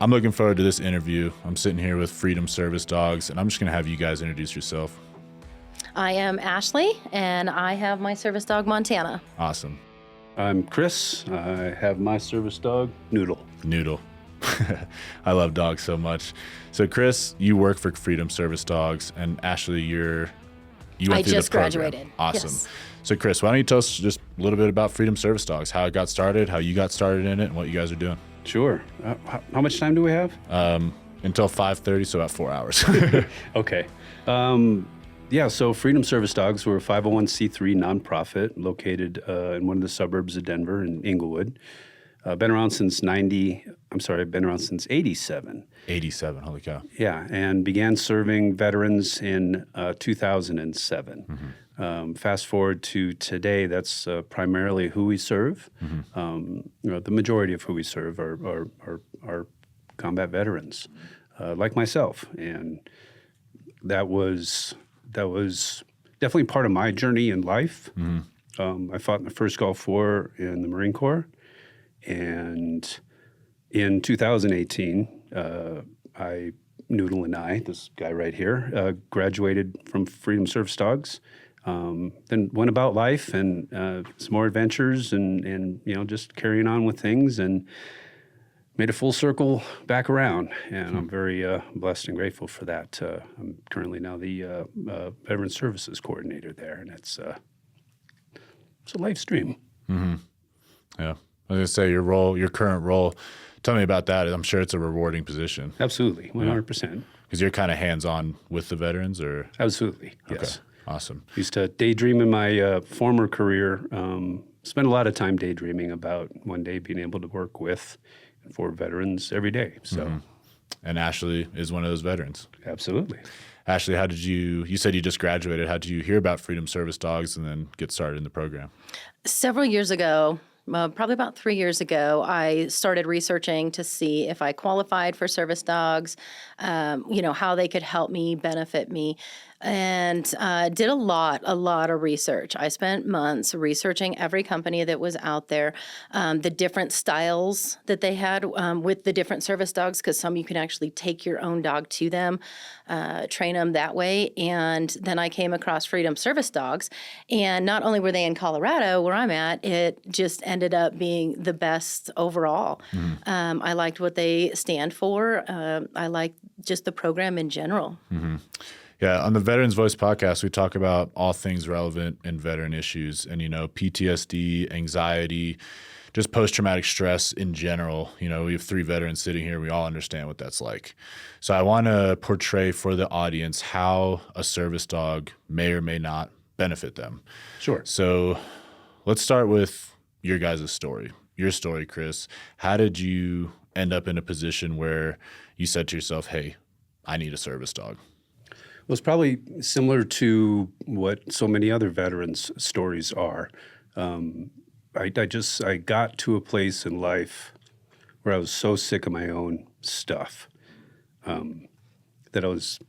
I'm looking forward to this interview. I'm sitting here with Freedom Service Dogs, and I'm just going to have you guys introduce yourself. I am Ashleigh, and I have my service dog, Montana. Awesome. I'm Chris. I have my service dog, Noodle. Noodle. I love dogs so much. So, Chris, you work for Freedom Service Dogs, and Ashleigh, you went through just the program. graduated. Awesome. Yes. So, Chris, why don't you tell us just a little bit about Freedom Service Dogs, how it got started, how you got started in it, and what you guys are doing? Sure. How much time do we have? Until 5:30, so about 4 hours. Okay. So Freedom Service Dogs, we're a 501c3 nonprofit located in one of the suburbs of Denver in Inglewood. Been around since 87. 87, holy cow. Yeah, and began serving veterans in 2007. Fast forward to today, that's primarily who we serve. The majority of who we serve are combat veterans, like myself, and that was definitely part of my journey in life. I fought in the first Gulf War in the Marine Corps, and in 2018, Noodle and I, this guy right here, graduated from Freedom Service Dogs. Then went about life and some more adventures and just carrying on with things and made a full circle back around. And I'm very blessed and grateful for that. I'm currently now the Veteran Services Coordinator there, and it's a life stream. Yeah. I was going to say your current role, tell me about that. I'm sure it's a rewarding position. Absolutely, 100%. Because you're kind of hands-on with the veterans, or? Absolutely, yes. Okay, awesome. Used to daydream in my former career. Spent a lot of time daydreaming about one day being able to work with and for veterans every day. So, And Ashleigh is one of those veterans. Absolutely. Ashleigh, how did you said you just graduated. How did you hear about Freedom Service Dogs and then get started in the program? Several years ago, probably about 3 years ago, I started researching to see if I qualified for service dogs, how they could help me, benefit me, and did a lot of research. I spent months researching every company that was out there, the different styles that they had with the different service dogs, because some you can actually take your own dog to them, train them that way. And then I came across Freedom Service Dogs, and not only were they in Colorado, where I'm at, it just ended up being the best overall. I liked what they stand for. I liked just the program in general. Yeah, on the Veterans Voice podcast, we talk about all things relevant in veteran issues and, PTSD, anxiety, just post-traumatic stress in general. We have 3 veterans sitting here. We all understand what that's like. So I want to portray for the audience how a service dog may or may not benefit them. Sure. So let's start with your guys' story. Your story, Chris. How did you end up in a position where you said to yourself, hey, I need a service dog? Well, it's probably similar to what so many other veterans' stories are. I got to a place in life where I was so sick of my own stuff that I was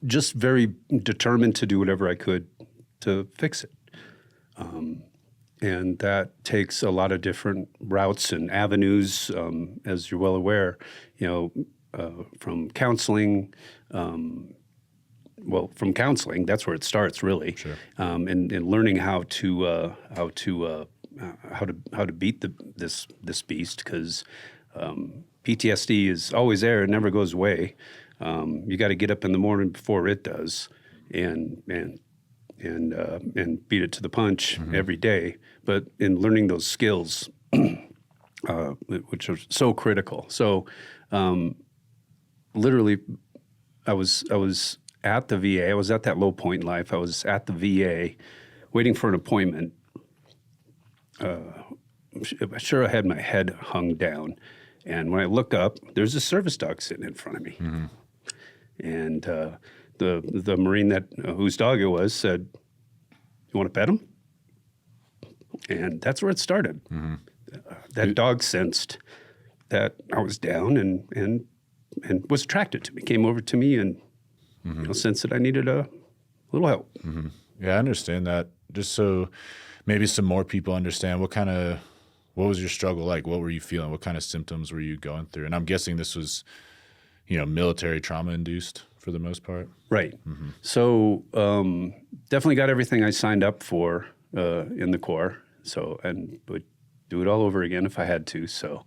just very determined to do whatever I could to fix it. And that takes a lot of different routes and avenues, as you're well aware, from counseling. From counseling, that's where it starts, really. Sure. And learning how to beat this beast, because PTSD is always there; it never goes away. You got to get up in the morning before it does, and beat it to the punch every day. But in learning those skills, which are so critical. So, literally, I was at the VA. I was at that low point in life. I was at the VA waiting for an appointment. I'm sure I had my head hung down. And when I look up, there's a service dog sitting in front of me. And the Marine whose dog it was said, "You want to pet him?" And that's where it started. That dog sensed that I was down and was attracted to me, came over to me and sensed that I needed a little help. Yeah, I understand that. Just so maybe some more people understand, what kind What was your struggle like? What were you feeling? What kind of symptoms were you going through? And I'm guessing this was, military trauma induced for the most part. Right. So definitely got everything I signed up for in the Corps. So, and would do it all over again if I had to. So,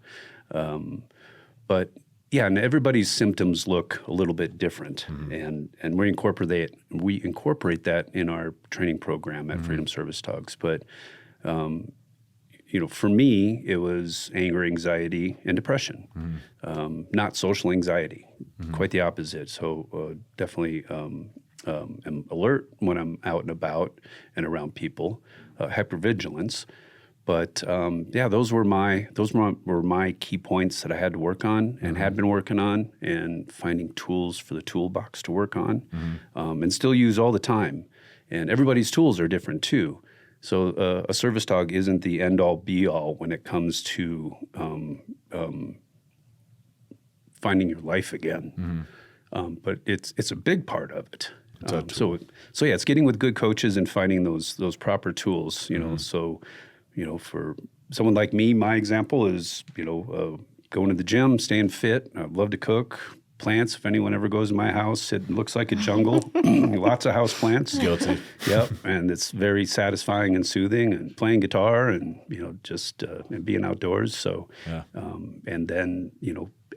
but yeah, and everybody's symptoms look a little bit different, and we incorporate that in our training program at Freedom Service Dogs. But for me, it was anger, anxiety, and depression, not social anxiety. Quite the opposite. So definitely am alert when I'm out and about and around people, hypervigilance. But those were my key points that I had to work on and had been working on, and finding tools for the toolbox to work on, and still use all the time. And everybody's tools are different too. So a service dog isn't the end-all, be-all when it comes to finding your life again. But it's a big part of it. So it's getting with good coaches and finding those proper tools. So for someone like me, my example is going to the gym, staying fit. I love to cook. Plants, if anyone ever goes to my house, it looks like a jungle. Lots of house plants. Guilty. Yep, and it's very satisfying and soothing. And playing guitar, and just and being outdoors. So, and then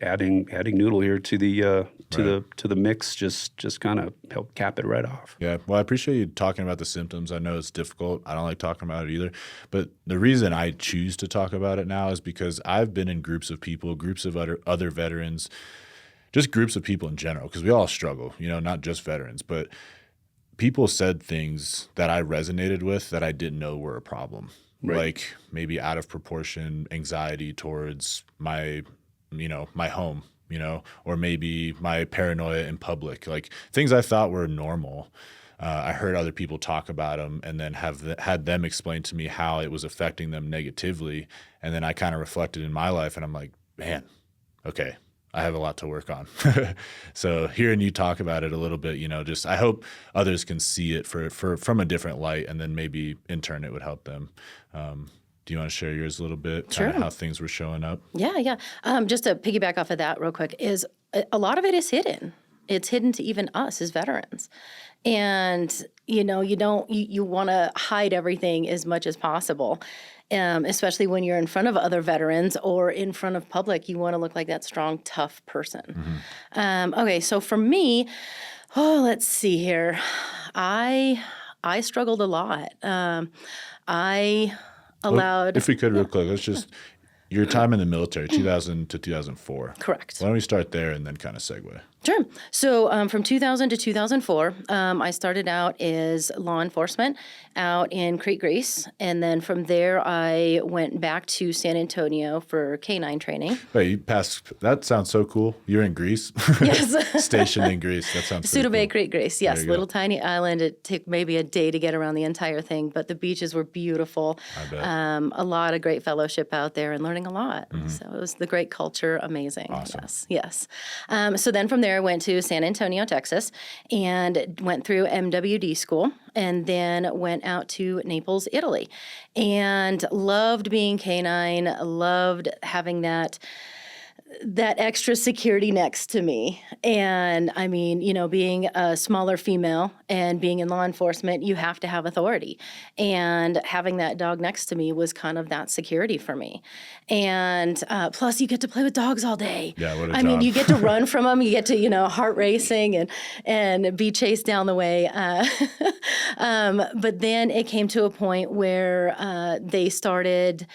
adding Noodle here to the to the mix just kind of help cap it right off. Yeah, well, I appreciate you talking about the symptoms. I know it's difficult. I don't like talking about it either. But the reason I choose to talk about it now is because I've been in groups of people, groups of other veterans, just groups of people in general, because we all struggle, not just veterans, but people said things that I resonated with that I didn't know were a problem. Right. Like maybe out of proportion anxiety towards my home, or maybe my paranoia in public, like things I thought were normal. I heard other people talk about them and then had them explain to me how it was affecting them negatively. And then I kind of reflected in my life and I'm like, man, okay, I have a lot to work on. So hearing you talk about it a little bit, just I hope others can see it from a different light, and then maybe in turn it would help them. Do you want to share yours a little bit, Sure. kind of how things were showing up? Yeah. Just to piggyback off of that real quick, is a lot of it is hidden. It's hidden to even us as veterans. And, you want to hide everything as much as possible, especially when you're in front of other veterans or in front of public. You want to look like that strong, tough person. Okay, so for me, let's see here. I struggled a lot. If we could real quick, let's just your time in the military, 2000 to 2004. Correct. Why don't we start there and then kind of segue? Sure. So from 2000 to 2004, I started out as law enforcement out in Crete, Greece. And then from there, I went back to San Antonio for canine training. Wait, you passed. That sounds so cool. You're in Greece? Yes. Stationed in Greece. That sounds Suda cool. Bay, Crete, Greece. Yes, There you little go. tiny island. It took maybe a day to get around the entire thing, but the beaches were beautiful. I bet. A lot of great fellowship out there and learning a lot. So it was the great culture, amazing. Awesome. Yes. So then from there, I went to San Antonio, Texas, and went through MWD school, and then went out to Naples, Italy, and loved being canine, loved having that extra security next to me. And I mean, being a smaller female and being in law enforcement, you have to have authority. And having that dog next to me was kind of that security for me. And plus, you get to play with dogs all day. Yeah, what a I mean, job. you get to run from them. You get to, heart racing and be chased down the way. But then it came to a point where they started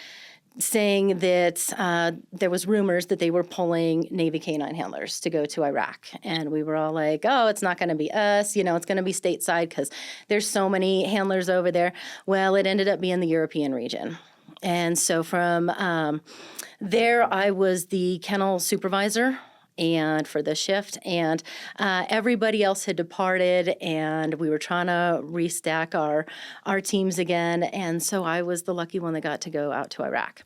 saying that there was rumors that they were pulling Navy canine handlers to go to Iraq. And we were all like, oh, it's not going to be us. It's going to be stateside because there's so many handlers over there. Well, it ended up being the European region. And so from there, I was the kennel supervisor and for the shift, and everybody else had departed, and we were trying to restack our teams again, and so I was the lucky one that got to go out to Iraq.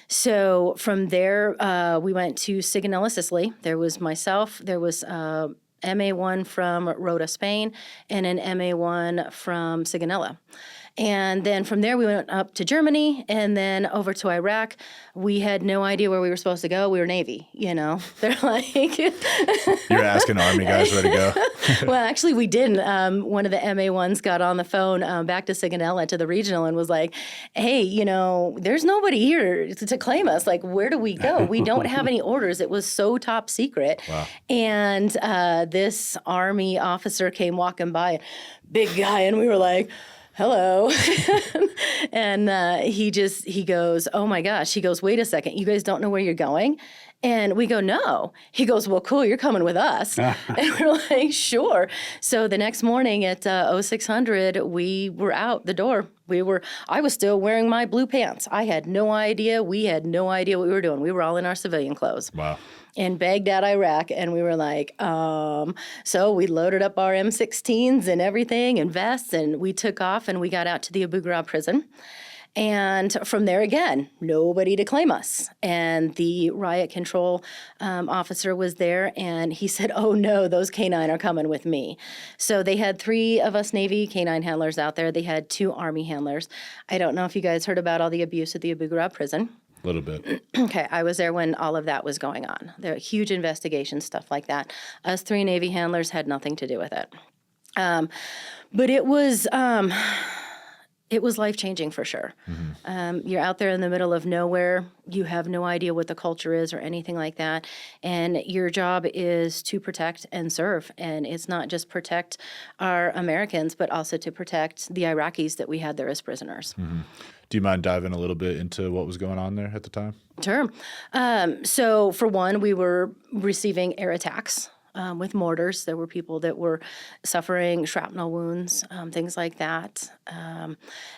So from there, we went to Sigonella, Sicily. There was myself, there was MA1 from Rota, Spain, and an MA1 from Sigonella. And then from there, we went up to Germany and then over to Iraq. We had no idea where we were supposed to go. We were Navy, They're like... You're asking Army guys where to go? Well, actually, we didn't. One of the MA1s got on the phone back to Sigonella to the regional and was like, hey, there's nobody here to claim us. Like, where do we go? We don't have any orders. It was so top secret. Wow. And this Army officer came walking by, big guy, and we were like, hello. And he goes, oh my gosh. He goes, wait a second. You guys don't know where you're going? And we go, no. He goes, well, cool. You're coming with us. And we're like, sure. So the next morning at 0600, we were out the door. I was still wearing my blue pants. I had no idea. We had no idea what we were doing. We were all in our civilian clothes. Wow. In Baghdad, Iraq, and we were like, so we loaded up our M16s and everything and vests, and we took off and we got out to the Abu Ghraib prison. And from there again, nobody to claim us. And the riot control officer was there, and he said, oh no, those canine are coming with me. So they had 3 of us Navy canine handlers out there. They had 2 Army handlers. I don't know if you guys heard about all the abuse at the Abu Ghraib prison. A little bit. Okay, I was there when all of that was going on. There were huge investigations, stuff like that. Us 3 Navy handlers had nothing to do with it. But it was life-changing for sure. Mm-hmm. You're out there in the middle of nowhere. You have no idea what the culture is or anything like that. And your job is to protect and serve. And it's not just protect our Americans, but also to protect the Iraqis that we had there as prisoners. Mm-hmm. Do you mind diving a little bit into what was going on there at the time? Sure. So for one, we were receiving air attacks with mortars. There were people that were suffering shrapnel wounds, things like that.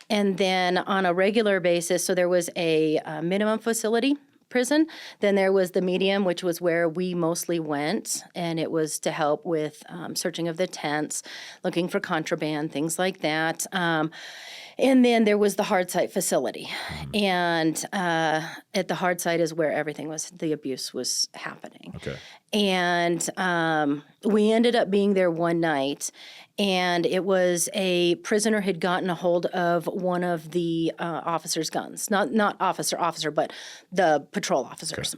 And then on a regular basis, so there was a minimum facility prison. Then there was the medium, which was where we mostly went, and it was to help with searching of the tents, looking for contraband, things like that. And then there was the hard site facility. And at the hard site is where the abuse was happening. Okay. And we ended up being there one night, and it was a prisoner had gotten a hold of one of the officer's guns. Not officer, but the patrol officers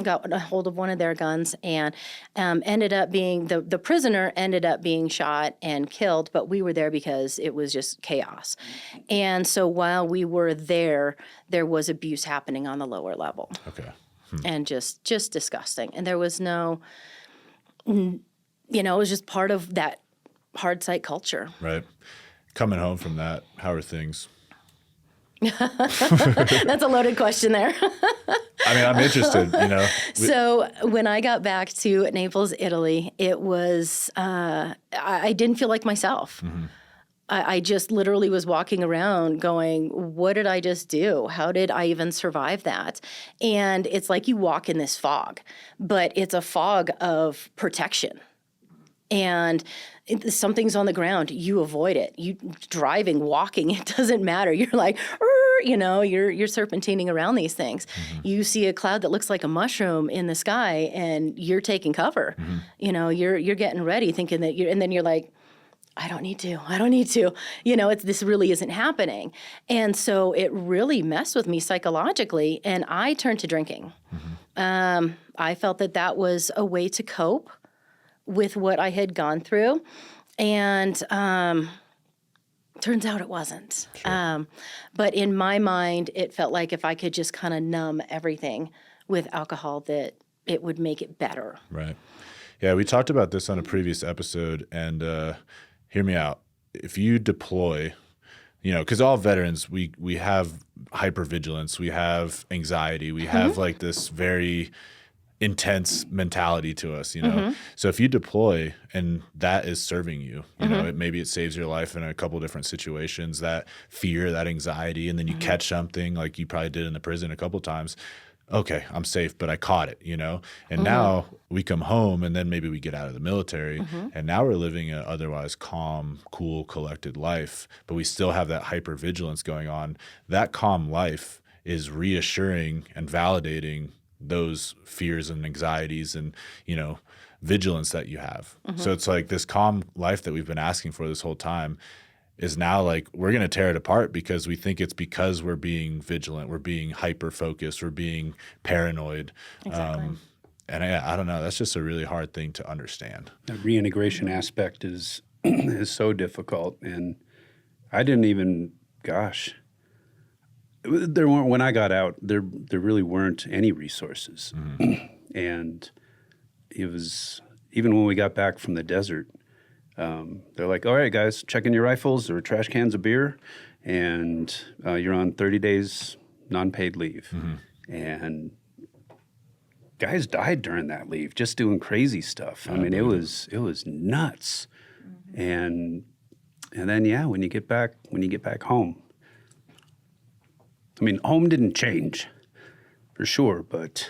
got a hold of one of their guns, and ended up being, the prisoner ended up being shot and killed, but we were there because it was just chaos. And so while we were there was abuse happening on the lower level. Okay. And just disgusting. And there was no, it was just part of that hard site culture. Right. Coming home from that, how are things? That's a loaded question there. I mean, I'm interested, So when I got back to Naples, Italy, it was, I didn't feel like myself. Mm-hmm. I just literally was walking around going, what did I just do? How did I even survive that? And it's like you walk in this fog, but it's a fog of protection. And something's on the ground, you avoid it. You driving, walking, it doesn't matter. You're like, you're serpentining around these things. Mm-hmm. You see a cloud that looks like a mushroom in the sky, and you're taking cover. Mm-hmm. You're getting ready, thinking that and then you're like, I don't need to. This really isn't happening. And so it really messed with me psychologically, and I turned to drinking. Mm-hmm. I felt that was a way to cope with what I had gone through, and turns out it wasn't. Sure. But in my mind, it felt like if I could just kind of numb everything with alcohol, that it would make it better. Right. Yeah, we talked about this on a previous episode, and hear me out. If you deploy, because all veterans, we have hypervigilance, we have anxiety, we have like this very intense mentality to us, Mm-hmm. So if you deploy and that is serving you, maybe it saves your life in a couple different situations, that fear, that anxiety, and then you catch something like you probably did in the prison a couple times. Okay, I'm safe, but I caught it, And now we come home, and then maybe we get out of the military, and now we're living an otherwise calm, cool, collected life, but we still have that hypervigilance going on. That calm life is reassuring and validating those fears and anxieties and, vigilance that you have. So it's like this calm life that we've been asking for this whole time. is now like we're going to tear it apart because we think it's because we're being vigilant, we're being hyper focused, we're being paranoid. Exactly. And I don't know, that's just a really hard thing to understand. The reintegration aspect is is so difficult, and I didn't even, there weren't, when I got out, there really weren't any resources. And it was, even when we got back from the desert, they're like, all right, guys, check in your rifles. There were trash cans of beer, and you're on 30 days non-paid leave. And guys died during that leave, just doing crazy stuff. I mean, it was nuts. And then, yeah, when you get back home, I mean, home didn't change for sure, but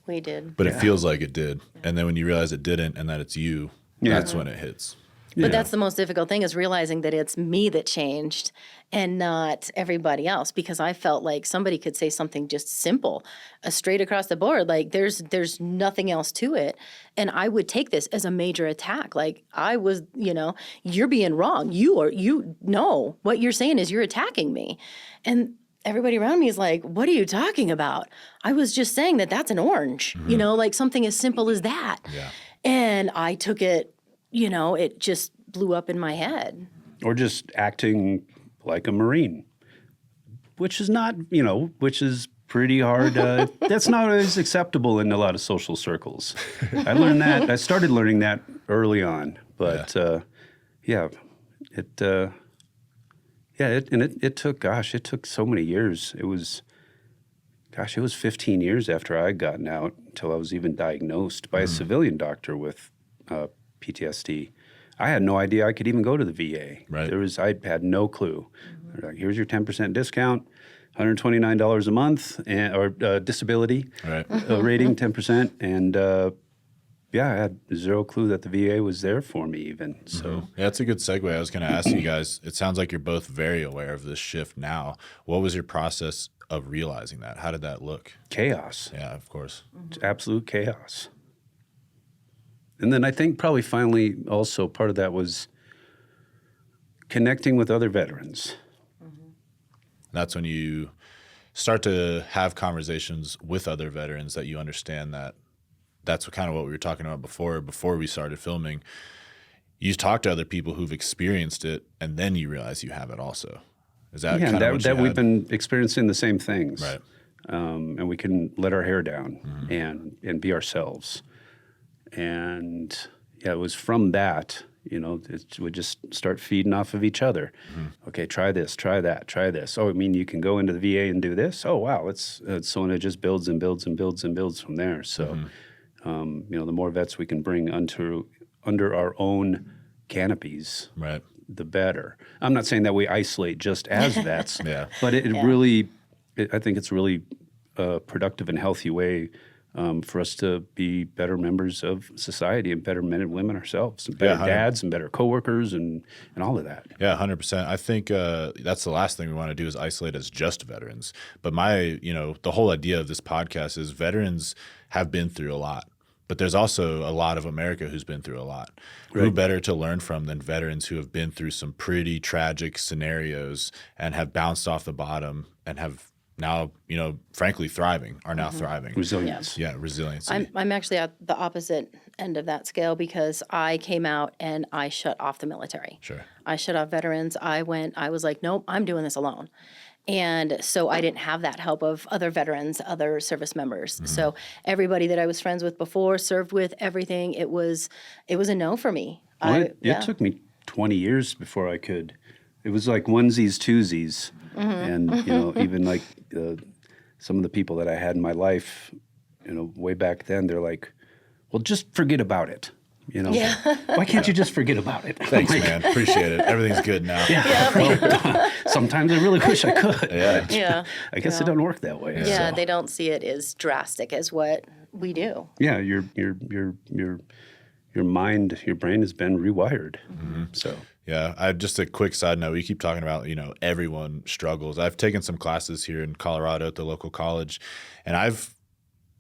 We did. But it feels like it did. And then when you realize it didn't and that it's you, that's when it hits. But that's the most difficult thing, is realizing that it's me that changed and not everybody else, because I felt like somebody could say something just simple, straight across the board, like there's nothing else to it. And I would take this as a major attack. Like I was, you're being wrong. What you're saying is you're attacking me. And everybody around me is like, what are you talking about? I was just saying that that's an orange, like something as simple as that. Yeah. And I took it, it just blew up in my head. Or just acting like a Marine, which is not, which is pretty hard. That's not always acceptable in a lot of social circles. I started learning that early on, but it took so many years. It was 15 years after I had gotten out until I was even diagnosed by a civilian doctor with PTSD. I had no idea I could even go to the VA. Right. I had no clue. They're like, here's your 10% discount, $129 a month, or disability rating, 10%. And I had zero clue that the VA was there for me even. So yeah, that's a good segue. I was going to ask you guys, it sounds like you're both very aware of this shift now. What was your process of realizing that? How did that look? chaos. Yeah, of course. It's absolute chaos. And then I think probably finally also part of that was connecting with other veterans. That's when you start to have conversations with other veterans that you understand that that's kind of what we were talking about before we started filming. You talk to other people who've experienced it, and then you realize you have it also. Is that kind of what you we've had? been experiencing the same things. Right. And we can let our hair down and be ourselves. And it was from that, we just start feeding off of each other. Okay, try this, try that, try this. Oh, I mean, you can go into the VA and do this? Oh, wow. So and it just builds and builds and builds and builds from there. So, the more vets we can bring under our own canopies, Right. the better. I'm not saying that we isolate just as vets, Yeah. but I think it's really a productive and healthy way for us to be better members of society and better men and women ourselves, and better dads and better coworkers and all of that. Yeah, 100%. I think that's the last thing we want to do is isolate as just veterans. But the whole idea of this podcast is veterans have been through a lot. But there's also a lot of America who's been through a lot. Right. Who better to learn from than veterans who have been through some pretty tragic scenarios and have bounced off the bottom and have now, frankly, thriving. Resilience. Yeah, resilience. I'm actually at the opposite end of that scale, because I came out and I shut off the military. Sure. I shut off veterans. I was like, nope, I'm doing this alone. And so I didn't have that help of other veterans, other service members. So everybody that I was friends with before, served with, everything, it was a no for me. Well, it took me 20 years before I could. It was like onesies, twosies. And, even like some of the people that I had in my life, way back then, they're like, well, just forget about it. Why can't you just forget about it? Thanks, man. Appreciate it. Everything's good now. Well, sometimes I really wish I could. Yeah. I guess it doesn't work that way. Yeah, so. they don't see it as drastic as what we do. Yeah, your mind, your brain has been rewired. So. Yeah, just a quick side note. We keep talking about, everyone struggles. I've taken some classes here in Colorado at the local college, and I've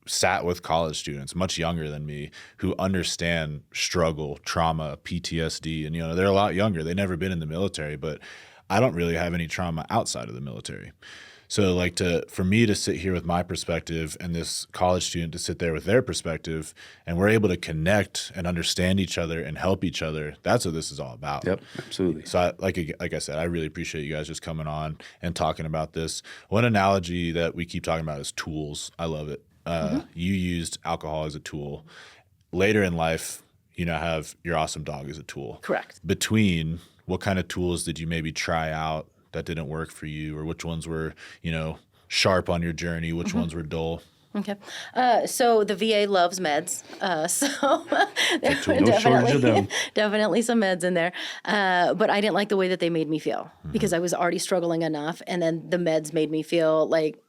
sat with college students much younger than me who understand struggle, trauma, PTSD, and they're a lot younger. They've never been in the military, but I don't really have any trauma outside of the military. So like for me to sit here with my perspective and this college student to sit there with their perspective, and we're able to connect and understand each other and help each other, that's what this is all about. Yep, absolutely. So like I said, I really appreciate you guys just coming on and talking about this. One analogy that we keep talking about is tools. I love it. You used alcohol as a tool. Later in life, you now have your awesome dog as a tool. Correct. Between, what kind of tools did you maybe try out that didn't work for you, or which ones were, sharp on your journey, which ones were dull? Okay. So the VA loves meds. So there were No shortage of them. definitely some meds in there. But I didn't like the way that they made me feel because I was already struggling enough. And then the meds made me feel like,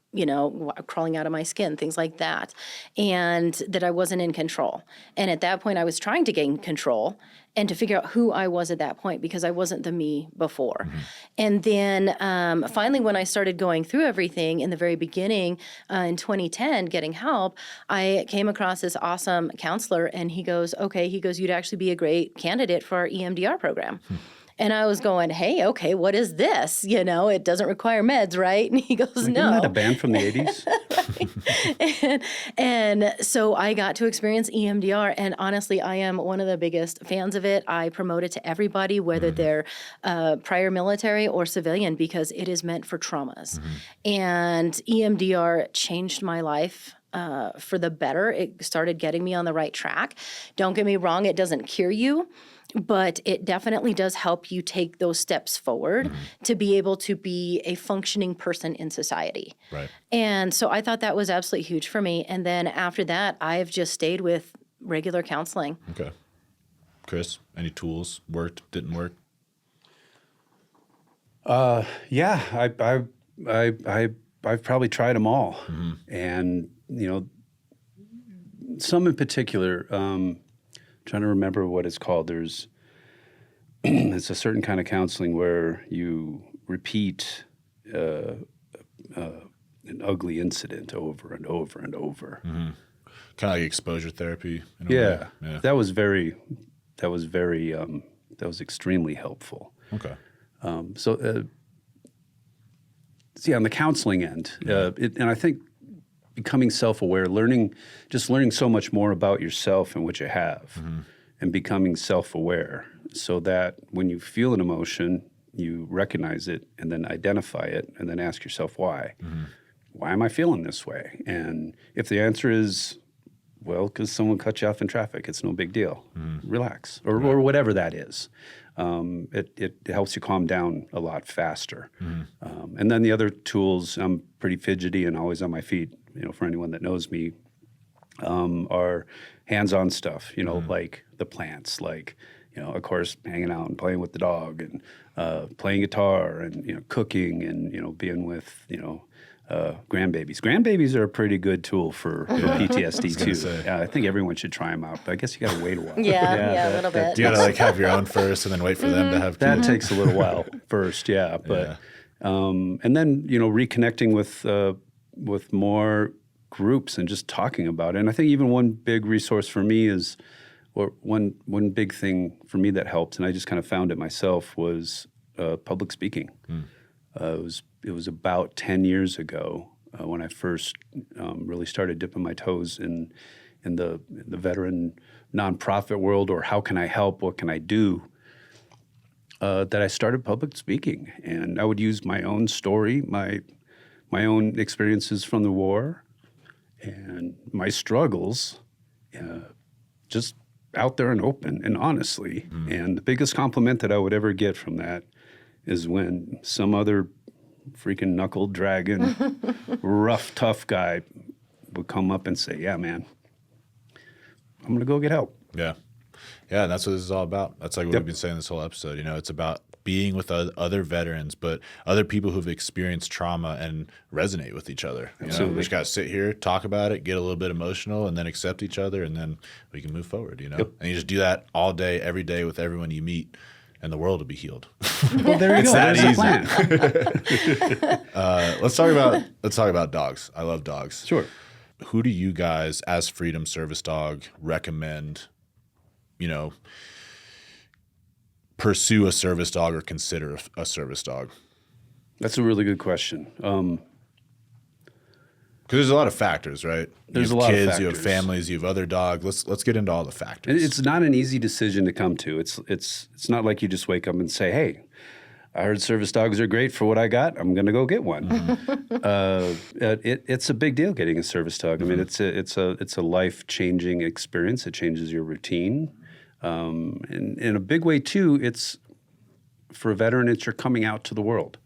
crawling out of my skin, things like that, and that I wasn't in control. And at that point, I was trying to gain control and to figure out who I was at that point because I wasn't the me before. And then finally, when I started going through everything in the very beginning in 2010, getting help, I came across this awesome counselor, and he goes, you'd actually be a great candidate for our EMDR program. And I was going, hey, okay, what is this? It doesn't require meds, right? And he goes, no. Isn't that a band from the 80s? and so I got to experience EMDR. And honestly, I am one of the biggest fans of it. I promote it to everybody, whether they're prior military or civilian, because it is meant for traumas. And EMDR changed my life. For the better. It started getting me on the right track. Don't get me wrong, it doesn't cure you, but it definitely does help you take those steps forward to be able to be a functioning person in society. Right. And so I thought that was absolutely huge for me. And then after that, I've just stayed with regular counseling. Okay. Chris, any tools worked, didn't work? Yeah, I've probably tried them all, and some in particular. Trying to remember what it's called. There's it's a certain kind of counseling where you repeat an ugly incident over and over and over. Kind of like exposure therapy. In a Yeah, way. that was extremely helpful. Okay. So on the counseling end, and I think becoming self-aware, learning so much more about yourself and what you have, and becoming self-aware so that when you feel an emotion, you recognize it and then identify it and then ask yourself why. Why am I feeling this way? And if the answer is, well, because someone cut you off in traffic, it's no big deal. Relax, or whatever that is. It helps you calm down a lot faster. And then the other tools, I'm pretty fidgety and always on my feet, for anyone that knows me, are hands-on stuff, like the plants, like, of course, hanging out and playing with the dog and playing guitar and, cooking and, being with, grandbabies. Grandbabies are a pretty good tool for PTSD too. Yeah, I think everyone should try them out. But I guess you got to wait a while. Yeah, a little bit. You got to have your own first and then wait for them to have that tools. takes a little while first. Yeah, but and then reconnecting with more groups and just talking about it. And I think even one big resource for me is, or one big thing for me that helped, and I just kind of found it myself, was public speaking. It was about 10 years ago when I first really started dipping my toes in the veteran nonprofit world, or how can I help, what can I do, that I started public speaking. And I would use my own story, my own experiences from the war and my struggles, just out there and open and honestly. And the biggest compliment that I would ever get from that is when some other freaking knuckle dragging, rough, tough guy would come up and say, yeah, man, I'm going to go get help. Yeah. Yeah, and that's what this is all about. That's like what we've been saying this whole episode. It's about being with other veterans, but other people who've experienced trauma and resonate with each other. We just got to sit here, talk about it, get a little bit emotional, and then accept each other, and then we can move forward, And you just do that all day, every day with everyone you meet, and the world will be healed. Well, there you go. That There's a plan. Let's talk about dogs. I love dogs. Sure. Who do you guys, as Freedom Service Dog, recommend, pursue a service dog or consider a service dog? That's a really good question. Because there's a lot of factors, right? There's you a have lot of kids, you have factors. families, you have other dogs. Let's get into all the factors. It's not an easy decision to come to. It's not like you just wake up and say, "Hey, I heard service dogs are great for what I got. I'm going to go get one." It's a big deal getting a service dog. I mean, it's a life-changing experience. It changes your routine. And in a big way too, it's for a veteran. It's you're coming out to the world.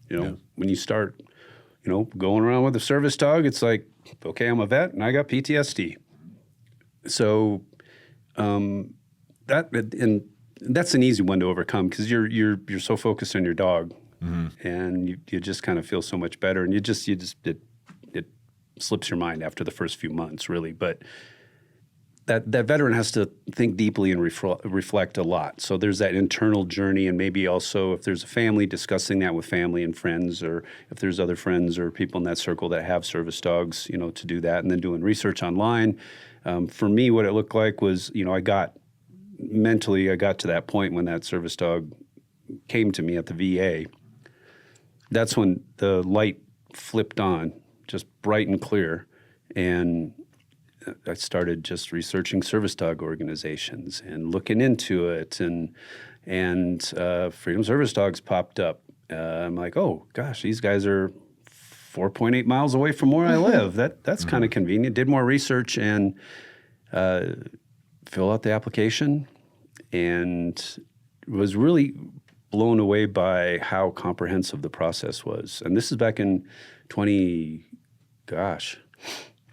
When you start, going around with a service dog, it's like, okay, I'm a vet and I got PTSD. So that's an easy one to overcome because you're so focused on your dog, and you just kind of feel so much better, and it slips your mind after the first few months, really. But that veteran has to think deeply and reflect a lot. So there's that internal journey, and maybe also if there's a family, discussing that with family and friends, or if there's other friends or people in that circle that have service dogs, to do that, and then doing research online. For me, what it looked like was, I got to that point when that service dog came to me at the VA. That's when the light flipped on, just bright and clear, and I started just researching service dog organizations and looking into it, and Freedom Service Dogs popped up. I'm like, oh gosh, these guys are 4.8 miles away from where I live. That's kind of convenient. Did more research and fill out the application, and was really blown away by how comprehensive the process was. And this is back in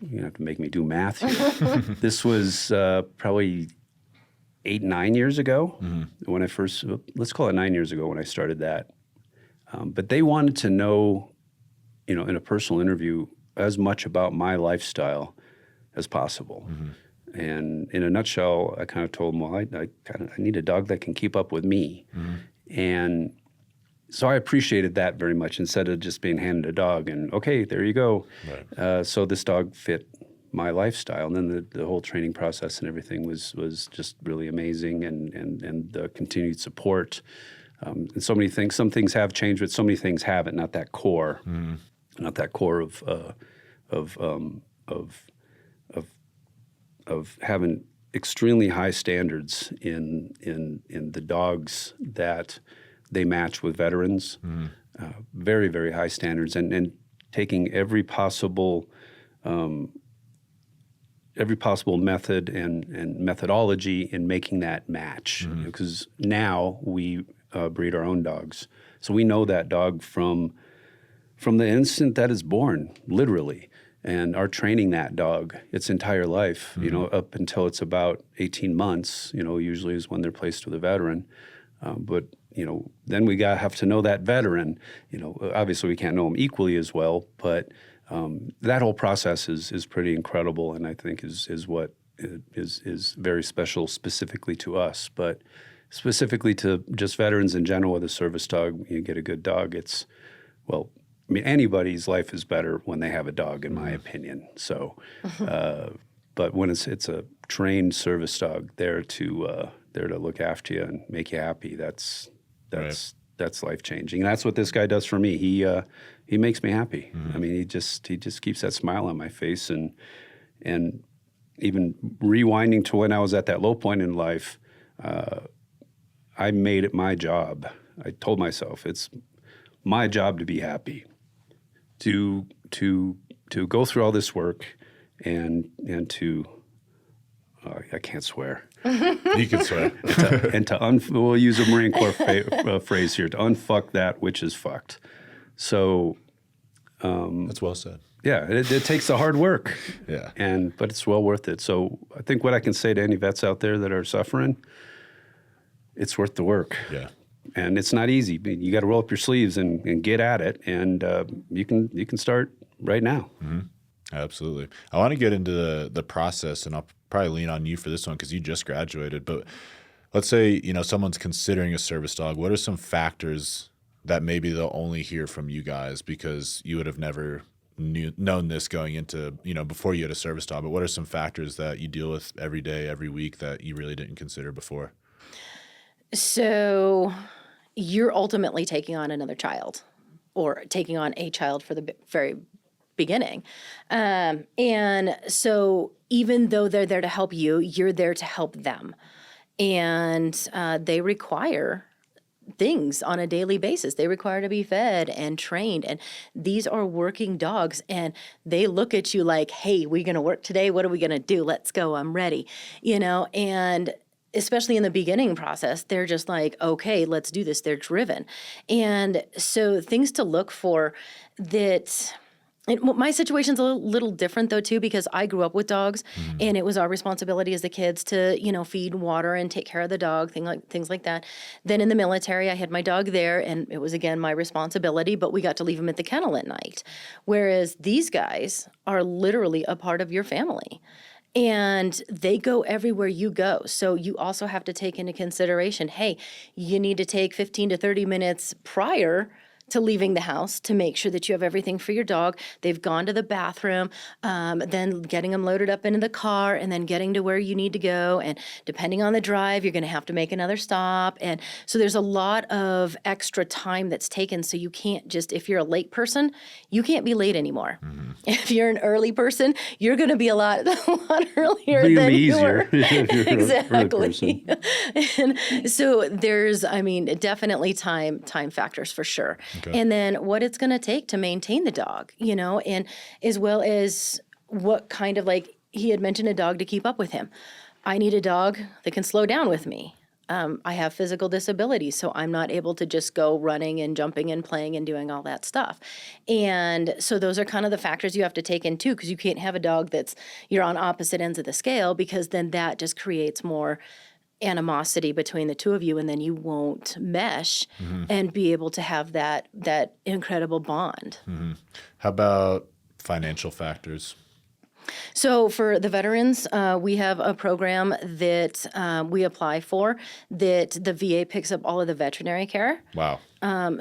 you're gonna have to make me do math here. This was probably 8-9 years ago when I first, let's call it 9 years ago when I started that. But they wanted to know, in a personal interview, as much about my lifestyle as possible. And in a nutshell, I kind of told them, well, I need a dog that can keep up with me. And so I appreciated that very much, instead of just being handed a dog and, okay, there you go. Right. So this dog fit my lifestyle. And then the whole training process and everything was just really amazing, and the continued support. And so many things, some things have changed, but so many things haven't, not that core, not that core of having extremely high standards in the dogs that they match with veterans. Very, very high standards, and taking every possible method and methodology in making that match. Because now we breed our own dogs, so we know that dog from the instant that is born, literally. And are training that dog its entire life, up until it's about 18 months, usually is when they're placed with a veteran. But then we have to know that veteran. Obviously we can't know them equally as well, but that whole process is pretty incredible, and I think is what is very special specifically to us. But specifically to just veterans in general with a service dog, you get a good dog, anybody's life is better when they have a dog, in my opinion. So, but when it's a trained service dog there to look after you and make you happy, that's life changing. And that's what this guy does for me. He makes me happy. I mean, he just keeps that smile on my face, and even rewinding to when I was at that low point in life, I made it my job. I told myself it's my job to be happy. To go through all this work and to I can't swear. You can swear. We'll use a Marine Corps phrase here, to unfuck that which is fucked. So that's well said. Yeah, it takes the hard work. Yeah, but it's well worth it. So I think what I can say to any vets out there that are suffering, it's worth the work. Yeah. And it's not easy. You got to roll up your sleeves and get at it. And you can start right now. Absolutely. I want to get into the process, and I'll probably lean on you for this one because you just graduated. But let's say someone's considering a service dog. What are some factors that maybe they'll only hear from you guys because you would have never known this going into before you had a service dog? But what are some factors that you deal with every day, every week that you really didn't consider before? So you're ultimately taking on another child or taking on a child for the very beginning. And so even though they're there to help you, you're there to help them. And they require things on a daily basis. They require to be fed and trained. And these are working dogs. And they look at you like, hey, we're going to work today. What are we going to do? Let's go. I'm ready. And especially in the beginning process, they're just like, okay, let's do this. They're driven. And so things to look for that. And my situation's a little different though too, because I grew up with dogs, and it was our responsibility as the kids to, feed, water, and take care of the dog, things like that. Then in the military, I had my dog there, and it was again my responsibility, but we got to leave him at the kennel at night. Whereas these guys are literally a part of your family. And they go everywhere you go. So you also have to take into consideration, hey, you need to take 15 to 30 minutes prior to leaving the house to make sure that you have everything for your dog. They've gone to the bathroom, then getting them loaded up into the car, and then getting to where you need to go. And depending on the drive, you're going to have to make another stop. And so there's a lot of extra time that's taken. So you can't just, if you're a late person, you can't be late anymore. If you're an early person, you're going to be a lot earlier than you were. Exactly. And so there's, definitely time factors for sure. Okay. And then what it's going to take to maintain the dog, and as well as what kind of, like he had mentioned, a dog to keep up with him. I need a dog that can slow down with me. I have physical disabilities, so I'm not able to just go running and jumping and playing and doing all that stuff. And so those are kind of the factors you have to take in too, because you can't have a dog you're on opposite ends of the scale, because then that just creates more animosity between the two of you, and then you won't mesh and be able to have that incredible bond. How about financial factors? So for the veterans, we have a program that we apply for that the VA picks up all of the veterinary care. Wow.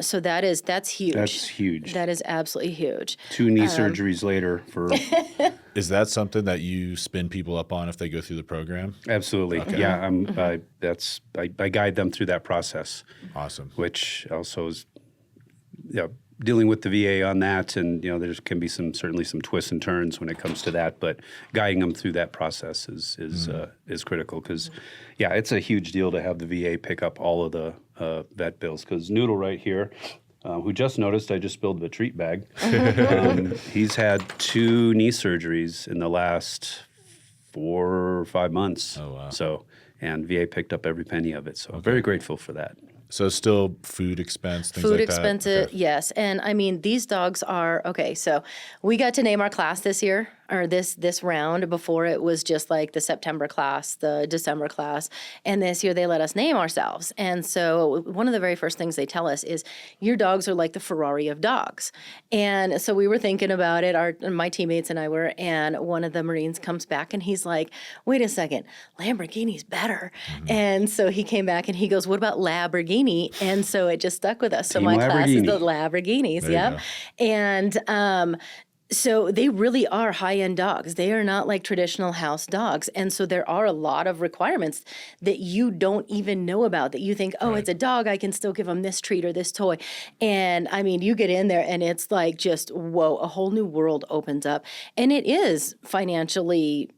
So that's huge. That's huge. That is absolutely huge. 2 knee surgeries later for... Is that something that you spin people up on if they go through the program? Absolutely. Okay. Yeah, I guide them through that process. Awesome. Which also is dealing with the VA on that, and there can be certainly some twists and turns when it comes to that, but guiding them through that process is critical, because it's a huge deal to have the VA pick up all of the vet bills. Because Noodle right here, who just noticed I just spilled the treat bag, he's had 2 knee surgeries in the last 4 or 5 months. Oh wow! So, and VA picked up every penny of it. So I'm very grateful for that. So still food expense, things food like that? Food expense, okay. Yes. And these dogs are, okay, so we got to name our class this year, or this round. Before it was just like the September class, the December class. And this year they let us name ourselves. And so one of the very first things they tell us is, your dogs are like the Ferrari of dogs. And so we were thinking about it, my teammates and I were, and one of the Marines comes back and he's like, wait a second, Lamborghini's better. And so he came back and he goes, what about Lamborghini? And so it just stuck with us. So my class is the Lamborghinis. Yep. And so they really are high-end dogs. They are not like traditional house dogs. And so there are a lot of requirements that you don't even know about, that you think, it's a dog, I can still give them this treat or this toy. And you get in there and it's like just, whoa, a whole new world opens up. And it is financially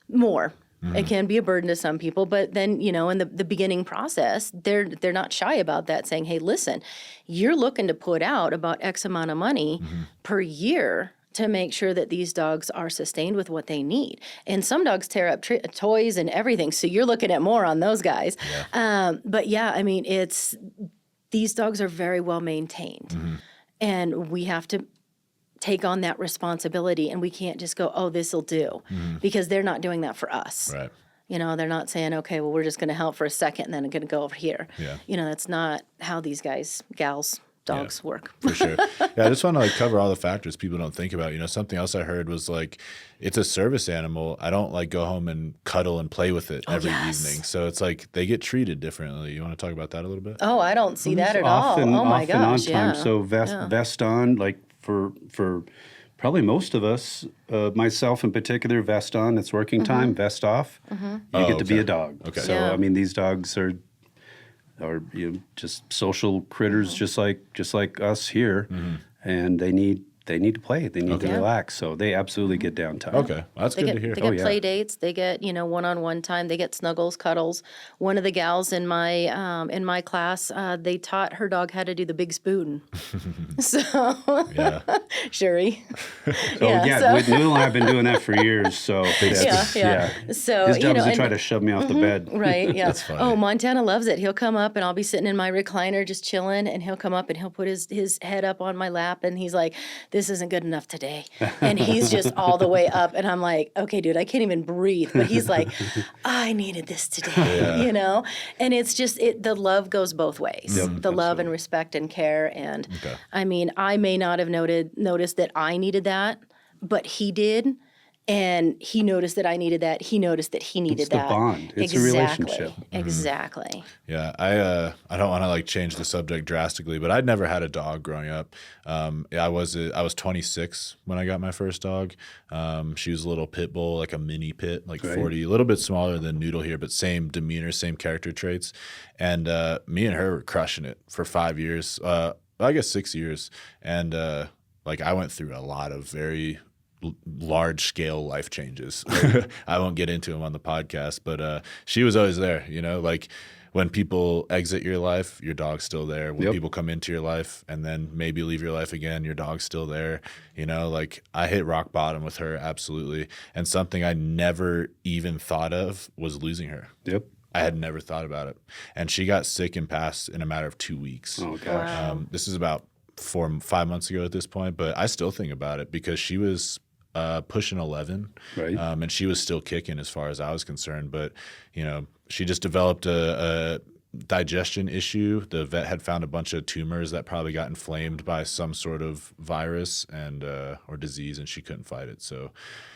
more. It can be a burden to some people, but then, in the beginning process, they're not shy about that, saying, hey, listen, you're looking to put out about X amount of money per year to make sure that these dogs are sustained with what they need. And some dogs tear up toys and everything, so you're looking at more on those guys. Yeah. But these dogs are very well maintained, and we have to take on that responsibility, and we can't just go, this'll do, because they're not doing that for us. Right. They're not saying, okay, well, we're just going to help for a second and then I'm going to go over here. Yeah. That's not how these gals, dogs work. For sure. Yeah, I just want to cover all the factors people don't think about. Something else I heard was it's a service animal. I don't go home and cuddle and play with it every evening. So it's they get treated differently. You want to talk about that a little bit? Oh, I don't see that at all. Oh my gosh. On time. So vest on, for probably most of us, myself in particular, vest on, it's working time, vest off, you get to be a dog. Okay. So, these dogs are, are just social critters, just like us here, and they need to play. They need to relax. So they absolutely get downtime. Okay, well, that's good to hear. They get play dates. They get one-on-one time. They get snuggles, cuddles. One of the gals in my class, they taught her dog how to do the big spoon. So, Shuri. So with Noodle, I've been doing that for years. So So his job is to try to shove me off the bed. Right. Yeah. That's funny. Oh, Montana loves it. He'll come up and I'll be sitting in my recliner just chilling, and he'll come up and he'll put his head up on my lap, and he's like, "This isn't good enough today," and he's just all the way up, and I'm like, "Okay, dude, I can't even breathe," but he's like, "I needed this today," and it's just the love goes both ways, the love and respect and care, and I mean, I may not have noticed that I needed that, but he did. And he noticed that I needed that. He noticed that he needed that. It's the bond. It's a relationship. Exactly. Yeah, I don't want to like change the subject drastically, but I'd never had a dog growing up. I was 26 when I got my first dog. She was a little pit bull, like a mini pit, like 40, a little bit smaller than Noodle here, but same demeanor, same character traits. And me and her were crushing it for 5 years. I guess 6 years. And like I went through a lot of very large scale life changes. I won't get into them on the podcast, but she was always there, like when people exit your life, your dog's still there. When people come into your life and then maybe leave your life again, your dog's still there. Like I hit rock bottom with her, absolutely. And something I never even thought of was losing her. Yep. I had never thought about it. And she got sick and passed in a matter of 2 weeks. Oh, gosh. Wow. This is about 5 months ago at this point, but I still think about it because she was pushing 11, right? And she was still kicking as far as I was concerned. But she just developed a digestion issue. The vet had found a bunch of tumors that probably got inflamed by some sort of virus and or disease, and she couldn't fight it. So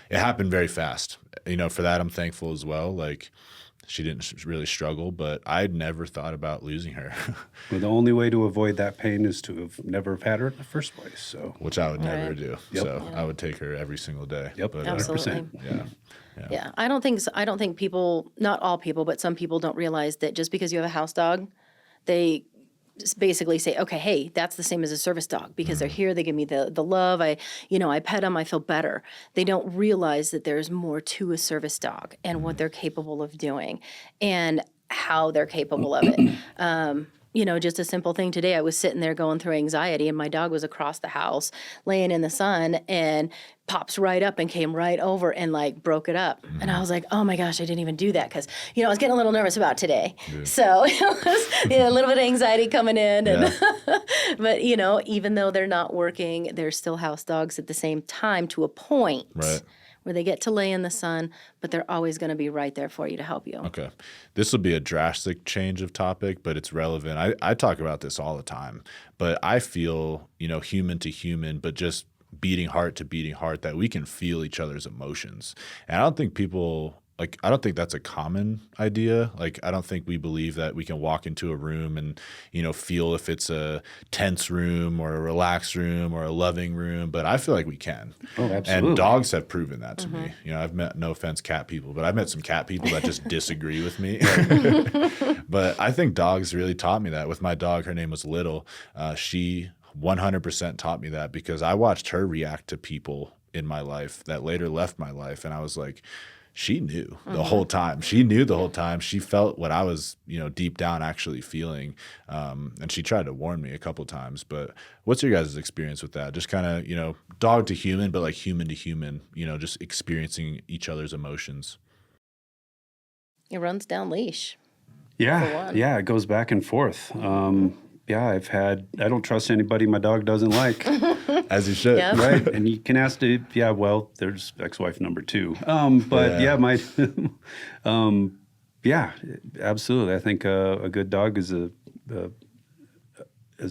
it happened very fast. For that I'm thankful as well. Like she didn't really struggle, but I'd never thought about losing her. Well, the only way to avoid that pain is to have never had her in the first place. So, which I would never do. Yep. So I would take her every single day. Yep, but, 100%. Yeah. I don't think people, not all people, but some people don't realize that just because you have a house dog, they just basically say, okay, hey, that's the same as a service dog because they're here, they give me the love, I pet them, I feel better. They don't realize that there's more to a service dog and what they're capable of doing and how they're capable of it. Just a simple thing today, I was sitting there going through anxiety and my dog was across the house laying in the sun and pops right up and came right over and like broke it up. And I was like, oh my gosh, I didn't even do that because, I was getting a little nervous about today. Yeah. So it was a little bit of anxiety coming in. And but, even though they're not working, they're still house dogs at the same time to a point. Right. Where they get to lay in the sun, but they're always going to be right there for you to help you. Okay. This will be a drastic change of topic, but it's relevant. I talk about this all the time, but I feel, human to human, but just beating heart to beating heart, that we can feel each other's emotions. And I don't think I don't think that's a common idea. Like, I don't think we believe that we can walk into a room and, feel if it's a tense room or a relaxed room or a loving room, but I feel like we can. Oh, absolutely. And dogs have proven that to me. I've met, no offense, cat people, but I've met some cat people that just disagree with me. But I think dogs really taught me that. With my dog, her name was Little. She 100% taught me that because I watched her react to people in my life that later left my life. And I was like, she knew the whole time. She knew the whole time. She felt what I was, deep down actually feeling. And she tried to warn me a couple times. But what's your guys' experience with that? Just kind of, dog to human, but like human to human, just experiencing each other's emotions. It runs down leash. Yeah. Yeah. It goes back and forth. I don't trust anybody my dog doesn't like. As you should. Yep. Right. And you can ask there's ex-wife number 2. Absolutely. I think a good dog is a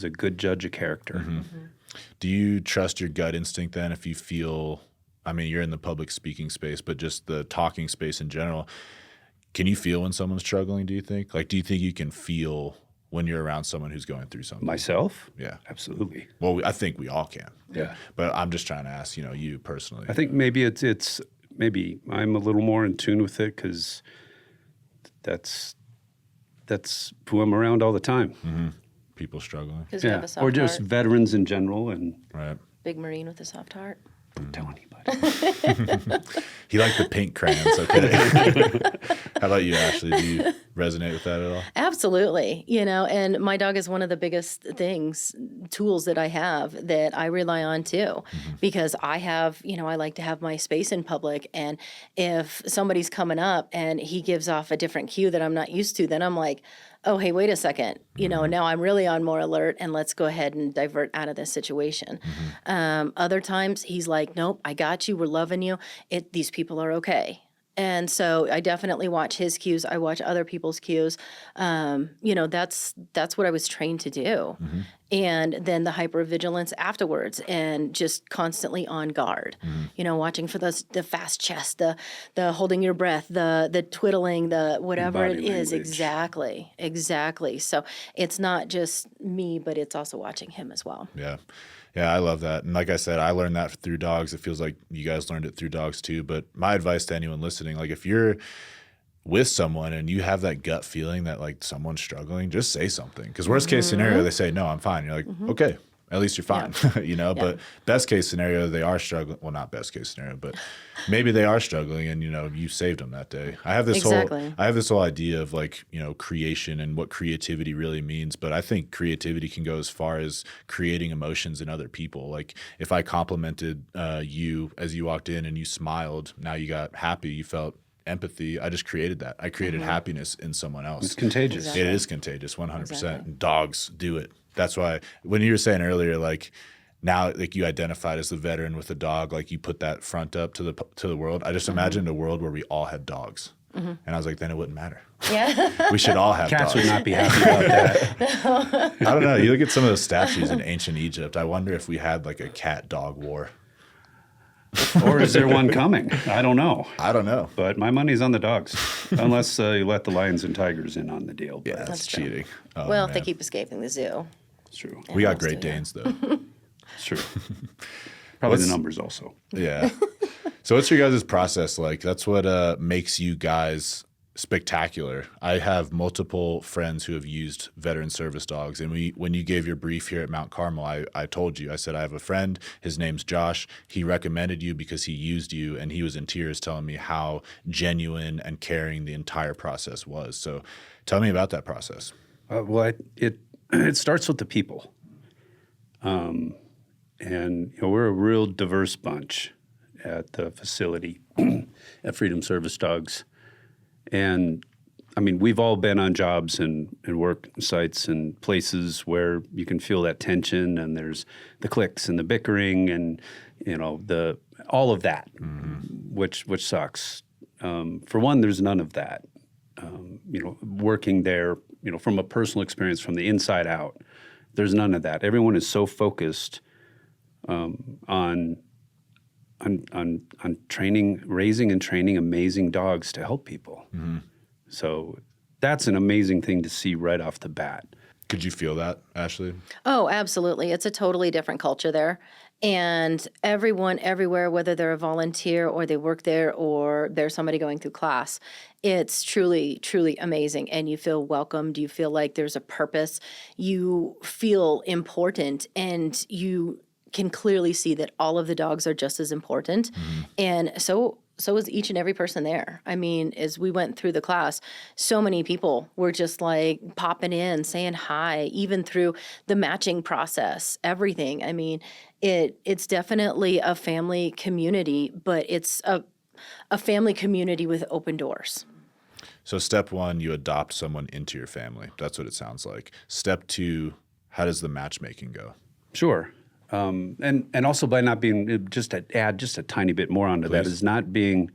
good judge of character. Mm-hmm. Do you trust your gut instinct then if you feel, you're in the public speaking space, but just the talking space in general, can you feel when someone's struggling, do you think? Like, do you think you can feel when you're around someone who's going through something? Myself? Yeah. Absolutely. Well, I think we all can. Yeah. But I'm just trying to ask, you personally. I think maybe maybe I'm a little more in tune with it because that's who I'm around all the time. People struggling. Because you have a soft Or just heart. veterans in general, and Right. Big Marine with a soft heart. don't tell anybody. He liked the pink crayons. Okay. How about you, Ashley? Do you resonate with that at all? Absolutely. And my dog is one of the biggest tools that I have that I rely on too, because I have, I like to have my space in public. And if somebody's coming up and he gives off a different cue that I'm not used to, then I'm like, oh, hey, wait a second. Now I'm really on more alert, and let's go ahead and divert out of this situation. Other times he's like, nope, I got you. We're loving you. These people are okay. And so I definitely watch his cues. I watch other people's cues. That's what I was trained to do. And then the hypervigilance afterwards, and just constantly on guard. Watching for the fast chest, the holding your breath, the twiddling, the whatever Body it is. language. Exactly. So it's not just me, but it's also watching him as well. Yeah. Yeah, I love that. And like I said, I learned that through dogs. It feels like you guys learned it through dogs too. But my advice to anyone listening, like if you're with someone and you have that gut feeling that like someone's struggling, just say something. Because worst case scenario, they say, no, I'm fine. You're like, okay, at least you're fine, but best case scenario, they are struggling. Well, not best case scenario, but maybe they are struggling and, you saved them that day. I have this whole idea of like, creation and what creativity really means. But I think creativity can go as far as creating emotions in other people. Like if I complimented you as you walked in and you smiled, now you got happy, you felt empathy. I just created that. I created happiness in someone else. It's contagious. Exactly. It is contagious, 100%. Exactly. Dogs do it. That's why when you were saying earlier, like now, like you identified as the veteran with a dog, like you put that front up to the world. I just imagined a world where we all had dogs, and I was like, then it wouldn't matter. Yeah. We should all have Cats dogs. would not be happy about that. I don't know. You look at some of those statues in ancient Egypt. I wonder if we had like a cat-dog war. Or is there one coming? I don't know. But my money's on the dogs, unless you let the lions and tigers in on the deal. But Yeah, that's true. cheating. Oh, Well, if they man. keep escaping the zoo. it's true. We got helps Great too, yeah. Danes though. It's true. Probably the numbers also. Yeah. So what's your guys' process like? That's what makes you guys spectacular. I have multiple friends who have used veteran service dogs. And when you gave your brief here at Mount Carmel, I told you, I said, I have a friend, his name's Josh. He recommended you because he used you, and he was in tears telling me how genuine and caring the entire process was. So tell me about that process. It starts with the people. And we're a real diverse bunch at the facility at Freedom Service Dogs. And I mean, we've all been on jobs and work sites and places where you can feel that tension, and there's the cliques and the bickering and all of that, which sucks. For one, there's none of that. Working there, from a personal experience from the inside out, there's none of that. Everyone is so focused on training, raising and training amazing dogs to help people. So that's an amazing thing to see right off the bat. Could you feel that, Ashley? Oh, absolutely. It's a totally different culture there. And everyone, everywhere, whether they're a volunteer or they work there or they're somebody going through class, it's truly, truly amazing. And you feel welcomed. You feel like there's a purpose. You feel important, and you can clearly see that all of the dogs are just as important. And so is each and every person there. I mean, as we went through the class, so many people were just like popping in, saying hi, even through the matching process, everything. I mean, it's definitely a family community, but it's a family community with open doors. So step one, you adopt someone into your family. That's what it sounds like. Step two, how does the matchmaking go? Sure. And also by not being, just to add just a tiny bit more onto that, is not being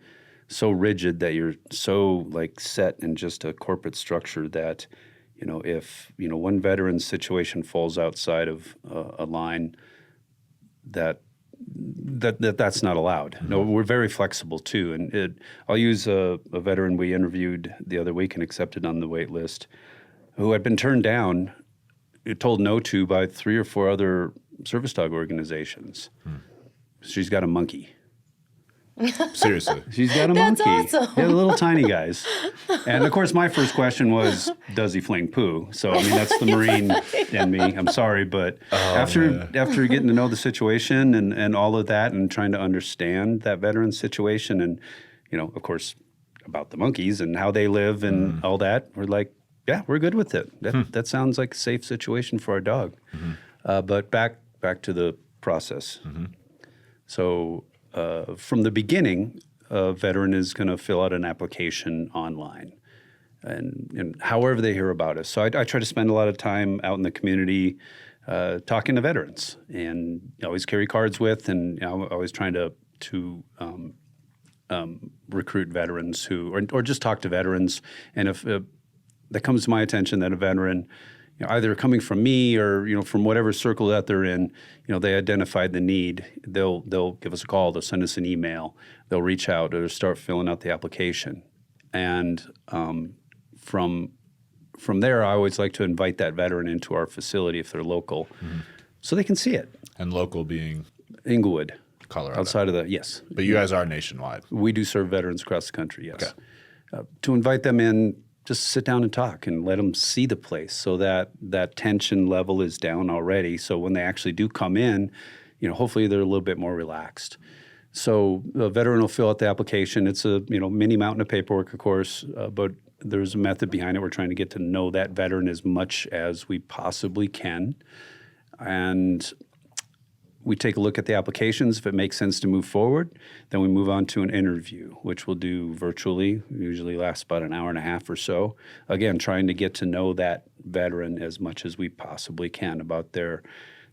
so rigid that you're so like set in just a corporate structure that, if, one veteran's situation falls outside of a line, that's not allowed. No, we're very flexible too. And I'll use a veteran we interviewed the other week and accepted on the wait list, who had been turned down, told no to by 3 or 4 other service dog organizations. She's got a monkey. Seriously. She's got a That's monkey. awesome. Yeah, the little tiny guys. And of course, my first question was, does he fling poo? So, I mean, that's the Marine in me. I'm sorry, but after getting to know the situation and all of that and trying to understand that veteran situation and, of course, about the monkeys and how they live and all that, we're like, yeah, we're good with it. That sounds like a safe situation for our dog. But back to the process. So from the beginning, a veteran is going to fill out an application online and however they hear about us. So I try to spend a lot of time out in the community talking to veterans and always carry cards with and always trying to recruit veterans or just talk to veterans. And if that comes to my attention that a veteran, either coming from me or from whatever circle that they're in, they identified the need. They'll give us a call. They'll send us an email. They'll reach out or start filling out the application. And from there, I always like to invite that veteran into our facility if they're local, so they can see it. And local being Inglewood, Colorado. outside of yes. But you guys are nationwide. We do serve veterans across the country. Yes. Okay. To invite them in. Just sit down and talk and let them see the place so that tension level is down already. So when they actually do come in, hopefully they're a little bit more relaxed. So the veteran will fill out the application. It's a mini mountain of paperwork, of course, but there's a method behind it. We're trying to get to know that veteran as much as we possibly can. And we take a look at the applications. If it makes sense to move forward, then we move on to an interview, which we'll do virtually. Usually lasts about an hour and a half or so. Again, trying to get to know that veteran as much as we possibly can about their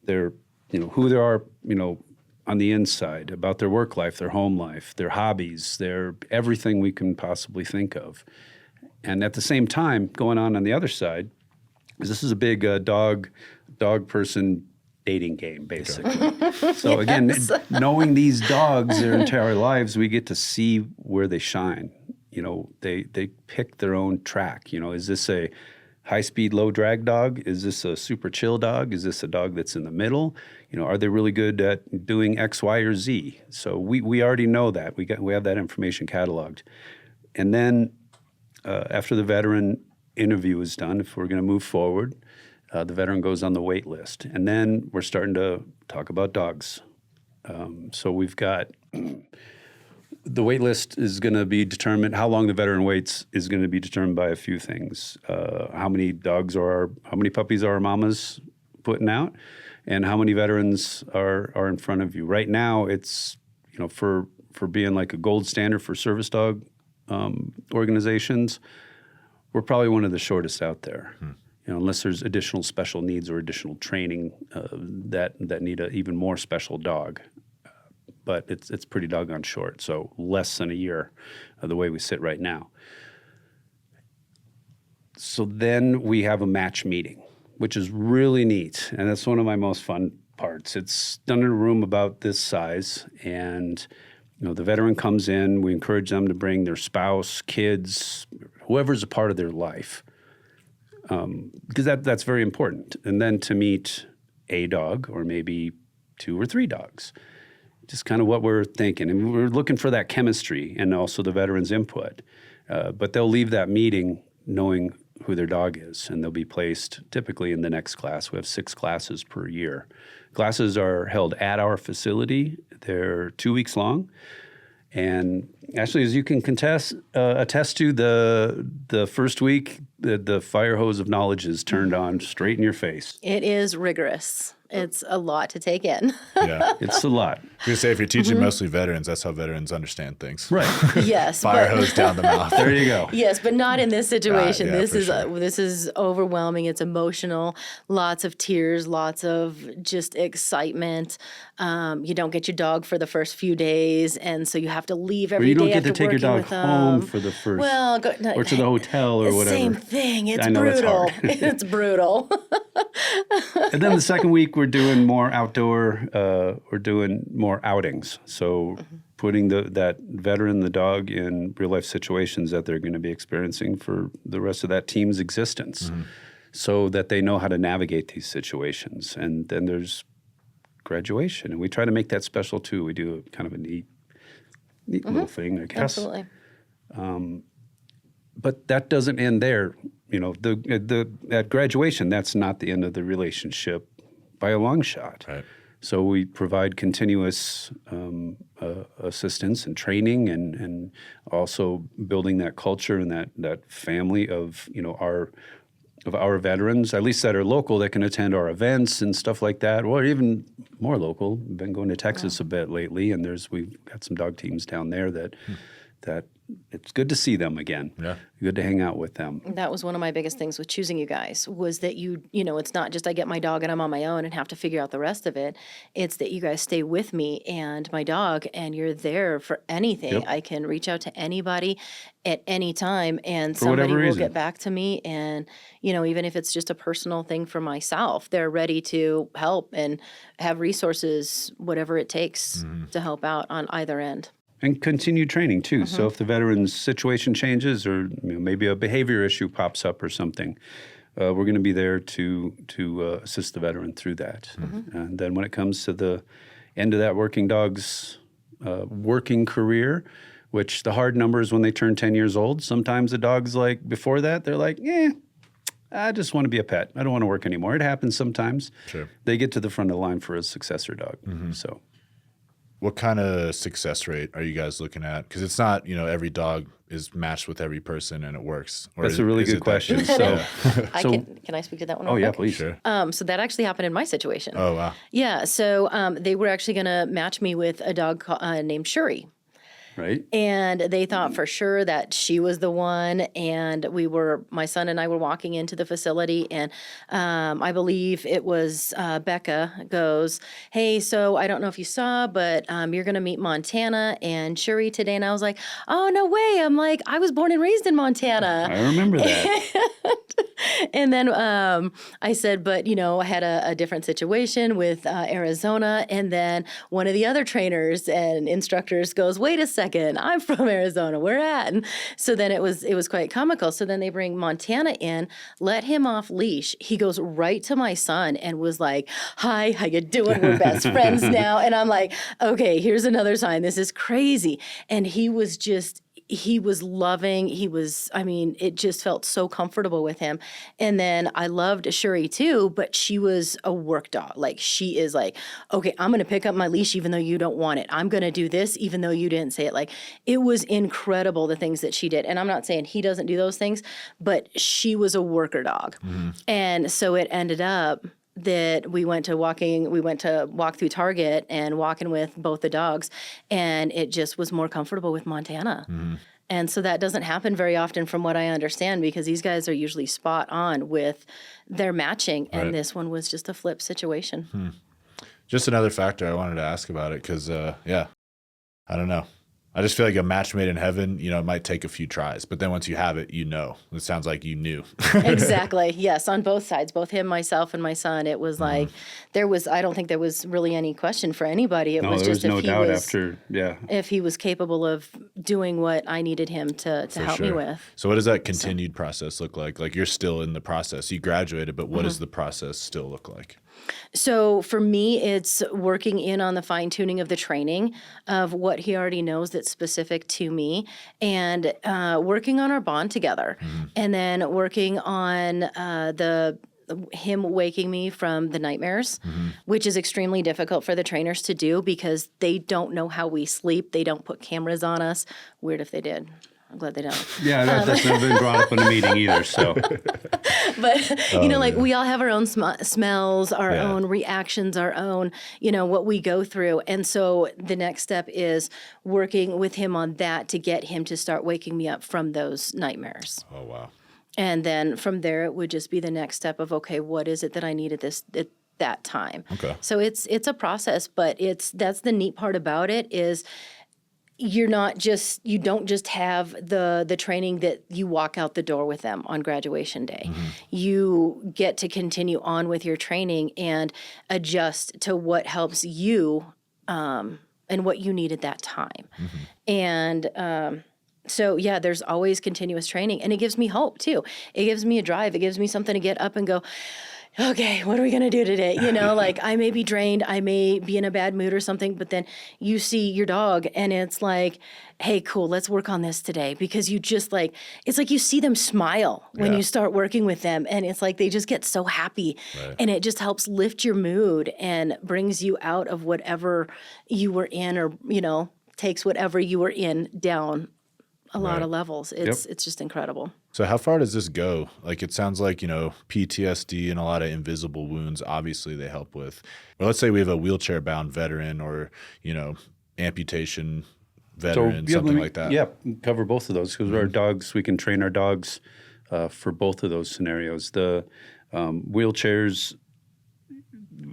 who they are, on the inside, about their work life, their home life, their hobbies, their everything we can possibly think of. And at the same time, going on the other side, is this is a big dog person dating game, basically. Okay. So again, knowing these dogs their entire lives, we get to see where they shine. They pick their own track. Is this a high-speed, low-drag dog? Is this a super chill dog? Is this a dog that's in the middle? Are they really good at doing X, Y, or Z? So we already know that. We have that information cataloged. And then after the veteran interview is done, if we're going to move forward, the veteran goes on the wait list. And then we're starting to talk about dogs. So we've got the wait list is going to be determined, how long the veteran waits is going to be determined by a few things. How many puppies are our mamas putting out, and how many veterans are in front of you. Right now, it's, for being like a gold standard for service dog organizations, we're probably one of the shortest out there. Unless there's additional special needs or additional training that need an even more special dog. But it's pretty doggone short, so less than a year the way we sit right now. So then we have a match meeting, which is really neat, and that's one of my most fun parts. It's done in a room about this size, and the veteran comes in. We encourage them to bring their spouse, kids, whoever's a part of their life. Because that's very important. And then to meet a dog or maybe 2 or 3 dogs, just kind of what we're thinking. And we're looking for that chemistry and also the veteran's input. But they'll leave that meeting knowing who their dog is, and they'll be placed typically in the next class. We have 6 classes per year. Classes are held at our facility. They're 2 weeks long. And Ashleigh, as you can attest to, the first week, the fire hose of knowledge is turned on straight in your face. It is rigorous. It's a lot to take in. Yeah. It's a lot. I was going to say, if you're teaching mostly veterans, that's how veterans understand things. Right. Yes. Fire hose down the mouth. There you go. Yes, but not in this situation. Yeah, This is overwhelming. It's emotional. Lots of tears. Lots of just excitement. You don't get your dog for the first few days, and so you have to leave every day. Or you don't get after to take your working dog with home them. for the first, or to the hotel or whatever. Same thing. It's I know it's brutal. hard. It's brutal. And then the second week, we're doing more outdoor. We're doing more outings. So putting that veteran, the dog, in real life situations that they're going to be experiencing for the rest of that team's existence, so that they know how to navigate these situations. And then there's graduation, and we try to make that special too. We do kind of a neat neat little thing, I guess. Absolutely. But that doesn't end there. You know, at graduation, that's not the end of the relationship by a long shot. Right. So we provide continuous assistance and training, and also building that culture and that family of our veterans, at least that are local, that can attend our events and stuff like that, or even more local. We've been going to Texas a bit lately, and we've got some dog teams down there that it's good to see them again. Yeah. Good to hang out with them. That was one of my biggest things with choosing you guys, was that you know, it's not just I get my dog and I'm on my own and have to figure out the rest of it. It's that you guys stay with me and my dog, and you're there for anything. Yep. I can reach out to anybody at any time, and For whatever somebody will reason. get back to me. And, you know, even if it's just a personal thing for myself, they're ready to help and have resources, whatever it takes to help out on either end. And continued training too. So if the veteran's situation changes, or maybe a behavior issue pops up or something, we're going to be there to assist the veteran through that. And then when it comes to the end of that working dog's working career, which the hard number is when they turn 10 years old. Sometimes the dog's like, before that, they're like, I just want to be a pet. I don't want to work anymore. It happens sometimes. Sure. They get to the front of the line for a successor dog. So. What kind of success rate are you guys looking at? Because it's not, every dog is matched with every person and it works. Or That's a really good question. So, Can I speak to that one? oh real yeah, quick? please. Sure. So that actually happened in my situation. Oh, wow. Yeah. So they were actually going to match me with a dog named Shuri. Right. And they thought for sure that she was the one. And my son and I were walking into the facility, and I believe it was Becca goes, "Hey, so I don't know if you saw, but you're going to meet Montana and Shuri today." And I was like, "Oh, no way." I'm like, I was born and raised in Montana. I remember that. And then I said, but, I had a different situation with Arizona. And then one of the other trainers and instructors goes, "Wait a second, I'm from Arizona. Where at?" And so then it was quite comical. So then they bring Montana in, let him off leash. He goes right to my son and was like, "Hi, how you doing? We're best friends now." And I'm like, okay, here's another sign. This is crazy. And he was loving. It just felt so comfortable with him. And then I loved Shuri too, but she was a work dog. Like, she is like, okay, I'm going to pick up my leash even though you don't want it. I'm going to do this even though you didn't say it. Like, it was incredible the things that she did. And I'm not saying he doesn't do those things, but she was a worker dog. And so it ended up that we went to walk through Target and walking with both the dogs, and it just was more comfortable with Montana. And so that doesn't happen very often from what I understand, because these guys are usually spot on with their matching, and Right. this one was just a flip situation. Just another factor I wanted to ask about it because, I don't know. I just feel like a match made in heaven, it might take a few tries, but then once you have it, It sounds like you knew. Exactly. Yes, on both sides, both him, myself, and my son. It was like I don't think there was really any question for anybody. It No, was there just was no doubt after, if he was capable of doing what I needed him to help me with. So what does that continued process look like? Like, you're still in the process. You graduated, but what does the process still look like? So for me, it's working in on the fine tuning of the training of what he already knows that's specific to me, and working on our bond together, and then working on him waking me from the nightmares, which is extremely difficult for the trainers to do because they don't know how we sleep. They don't put cameras on us. Weird if they did. I'm glad they don't. Yeah, that's never been brought up in a meeting either. So, But, we all have our own smells, our Yeah. own reactions, our own, what we go through. And so the next step is working with him on that to get him to start waking me up from those nightmares. Oh, wow. And then from there, it would just be the next step of, okay, what is it that I need at that time? Okay. So it's a process, but that's the neat part about it is you don't just have the training that you walk out the door with them on graduation day. You get to continue on with your training and adjust to what helps you and what you need at that time. And So yeah, there's always continuous training, and it gives me hope too. It gives me a drive. It gives me something to get up and go, okay, what are we going to do today? Like I may be drained, I may be in a bad mood or something, but then you see your dog and it's like, hey, cool, let's work on this today, because you just like, it's like you see them smile when you start working with them, and it's like they just get so happy, and it just helps lift your mood and brings you out of whatever you were in, or, takes whatever you were in down a lot of levels. It's just incredible. So how far does this go? Like, it sounds like, PTSD and a lot of invisible wounds, obviously they help with. Or let's say we have a wheelchair bound veteran, or, amputation veteran, something like that. Yeah, cover both of those, because our dogs, we can train our dogs for both of those scenarios. The wheelchairs,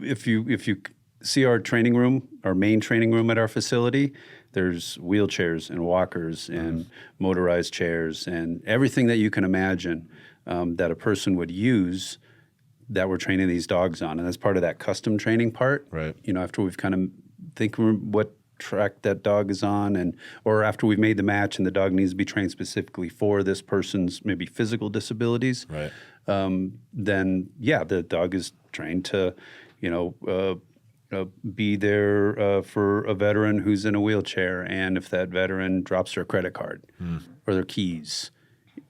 if you see our training room, our main training room at our facility, there's wheelchairs and walkers and motorized chairs and everything that you can imagine that a person would use, that we're training these dogs on. And that's part of that custom training part. Right. After we've kind of think what track that dog is on, or after we've made the match and the dog needs to be trained specifically for this person's maybe physical disabilities. Right. Then the dog is trained to, be there for a veteran who's in a wheelchair, and if that veteran drops their credit card or their keys,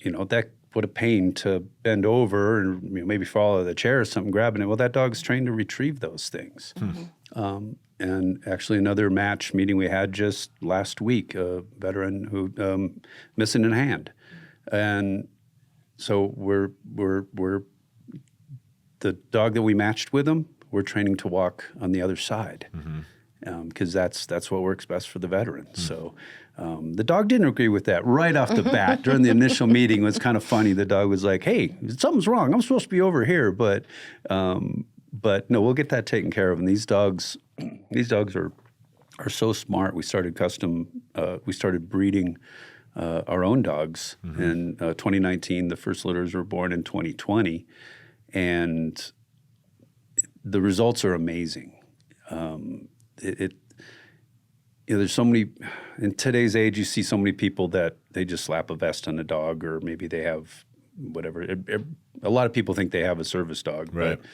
that what a pain to bend over and maybe fall out of the chair or something, grabbing it. Well, that dog's trained to retrieve those things. And actually, another match meeting we had just last week, a veteran who missing a hand, and so we're the dog that we matched with him, we're training to walk on the other side, because that's what works best for the veteran. So the dog didn't agree with that right off the bat. During the initial meeting, it was kind of funny. The dog was like, "Hey, something's wrong. I'm supposed to be over here," but no, we'll get that taken care of. And these dogs are so smart. We started breeding our own dogs in 2019. The first litters were born in 2020, and the results are amazing. There's so many, in today's age, you see so many people that they just slap a vest on a dog, or maybe they have whatever. A lot of people think they have a service dog, right? But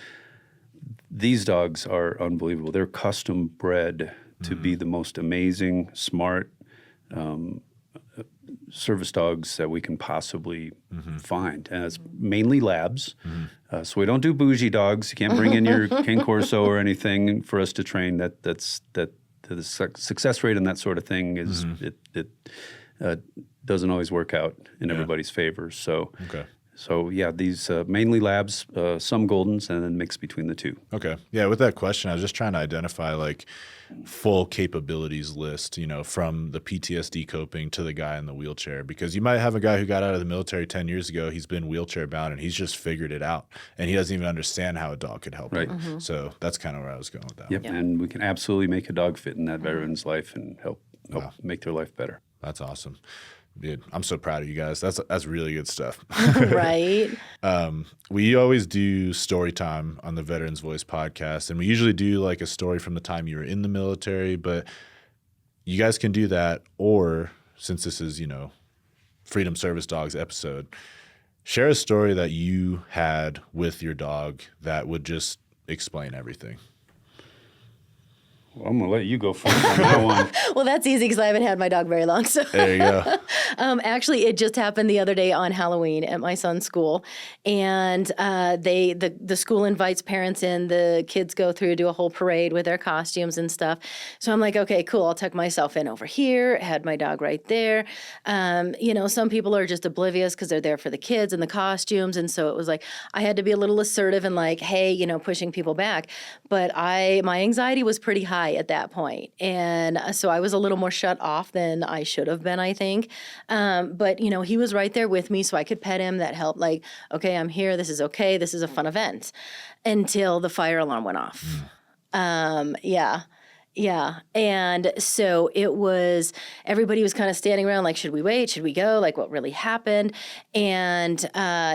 these dogs are unbelievable. They're custom bred to be the most amazing, smart service dogs that we can possibly find. And it's mainly labs. So we don't do bougie dogs. You can't bring in your Cane Corso or anything for us to train. The success rate and that sort of thing is it doesn't always work out in everybody's favor. So these mainly labs, some Goldens, and then mixed between the two. Okay. Yeah, with that question, I was just trying to identify like full capabilities list, from the PTSD coping to the guy in the wheelchair, because you might have a guy who got out of the military 10 years ago, he's been wheelchair bound and he's just figured it out, and he doesn't even understand how a dog could help him. So that's kind of where I was going with that. Yep. And we can absolutely make a dog fit in that veteran's life and help make their life better. That's awesome. Dude, I'm so proud of you guys. That's really good stuff. Right. We always do story time on the Veterans Voice podcast, and we usually do like a story from the time you were in the military, but you guys can do that, or since this is, Freedom Service Dogs episode, share a story that you had with your dog that would just explain everything. Well, I'm going to let you go first on that one. Well, that's easy because I haven't had my dog very long. So there you go. Actually, it just happened the other day on Halloween at my son's school, and the school invites parents in. The kids go through, do a whole parade with their costumes and stuff. So I'm like, okay, cool. I'll tuck myself in over here. Had my dog right there. Some people are just oblivious because they're there for the kids and the costumes, and so it was like I had to be a little assertive and like, hey, pushing people back. But my anxiety was pretty high at that point. And so I was a little more shut off than I should have been, I think. But, he was right there with me, so I could pet him. That helped, like, okay, I'm here. This is okay. This is a fun event, until the fire alarm went off. Yeah. And so everybody was kind of standing around like, should we wait? Should we go? Like, what really happened? And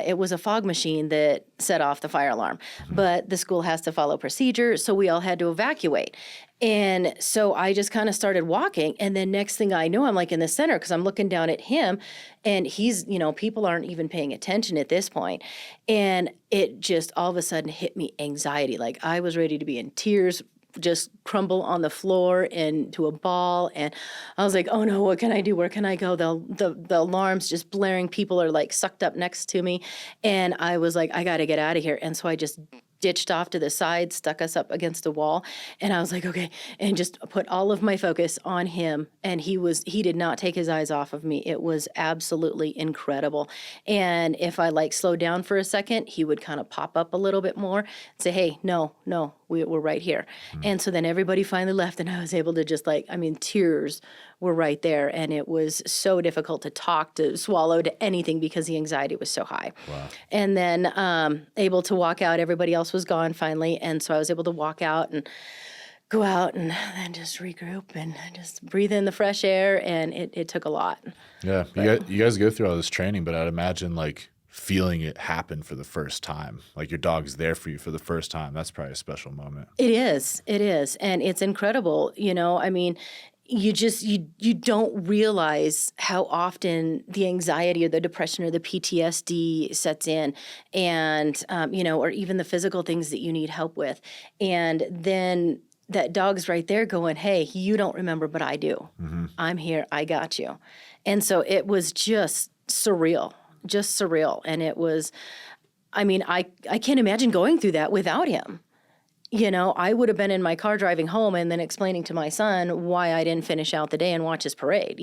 it was a fog machine that set off the fire alarm. But the school has to follow procedure, so we all had to evacuate. And so I just kind of started walking. And then next thing I know, I'm like in the center because I'm looking down at him and he's, people aren't even paying attention at this point. And it just all of a sudden hit me anxiety. Like I was ready to be in tears, just crumble on the floor into a ball. And I was like, oh no, what can I do? Where can I go? The alarm's just blaring. People are like sucked up next to me. And I was like, I got to get out of here. And so I just ditched off to the side, stuck us up against a wall. And I was like, okay, and just put all of my focus on him. And he did not take his eyes off of me. It was absolutely incredible. And if I like slowed down for a second, he would kind of pop up a little bit more and say, hey, no, we're right here. And so then everybody finally left and I was able to just tears were right there. And it was so difficult to talk, to swallow, to anything because the anxiety was so high. Wow. And then able to walk out. Everybody else was gone finally. And so I was able to walk out and go out and then just regroup and just breathe in the fresh air. And it took a lot. Yeah. You guys go through all this training, but I'd imagine feeling it happen for the first time, like your dog's there for you for the first time. That's probably a special moment. It is. And it's incredible. You don't realize how often the anxiety or the depression or the PTSD sets in and, or even the physical things that you need help with. And then that dog's right there going, hey, you don't remember, but I do. Mm-hmm. I'm here. I got you. And so it was just surreal. And it was, I can't imagine going through that without him. I would have been in my car driving home and then explaining to my son why I didn't finish out the day and watch his parade,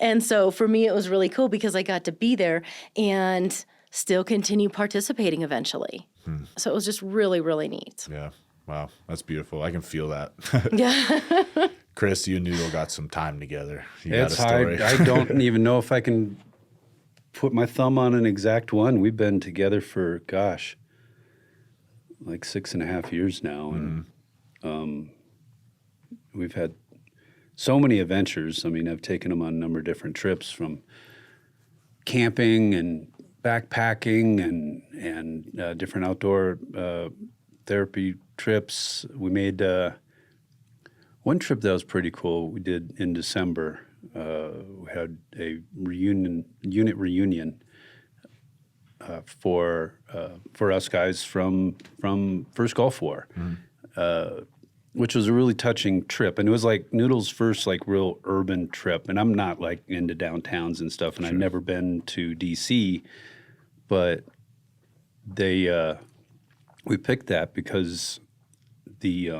And so for me, it was really cool because I got to be there and still continue participating eventually. So it was just really, really neat. Yeah. Wow. That's beautiful. I can feel that. Yeah. Chris, you and Noodle got some time together. It's hard. I don't even know if I can put my thumb on an exact one. We've been together for, 6.5 years now. And we've had so many adventures. I've taken him on a number of different trips, from camping and backpacking and different outdoor therapy trips. We made one trip that was pretty cool. We did in December. We had a unit reunion for us guys from First Gulf War, which was a really touching trip. And it was like Noodle's first real urban trip. And I'm not into downtowns and stuff, and I've never been to D.C., but we picked that because we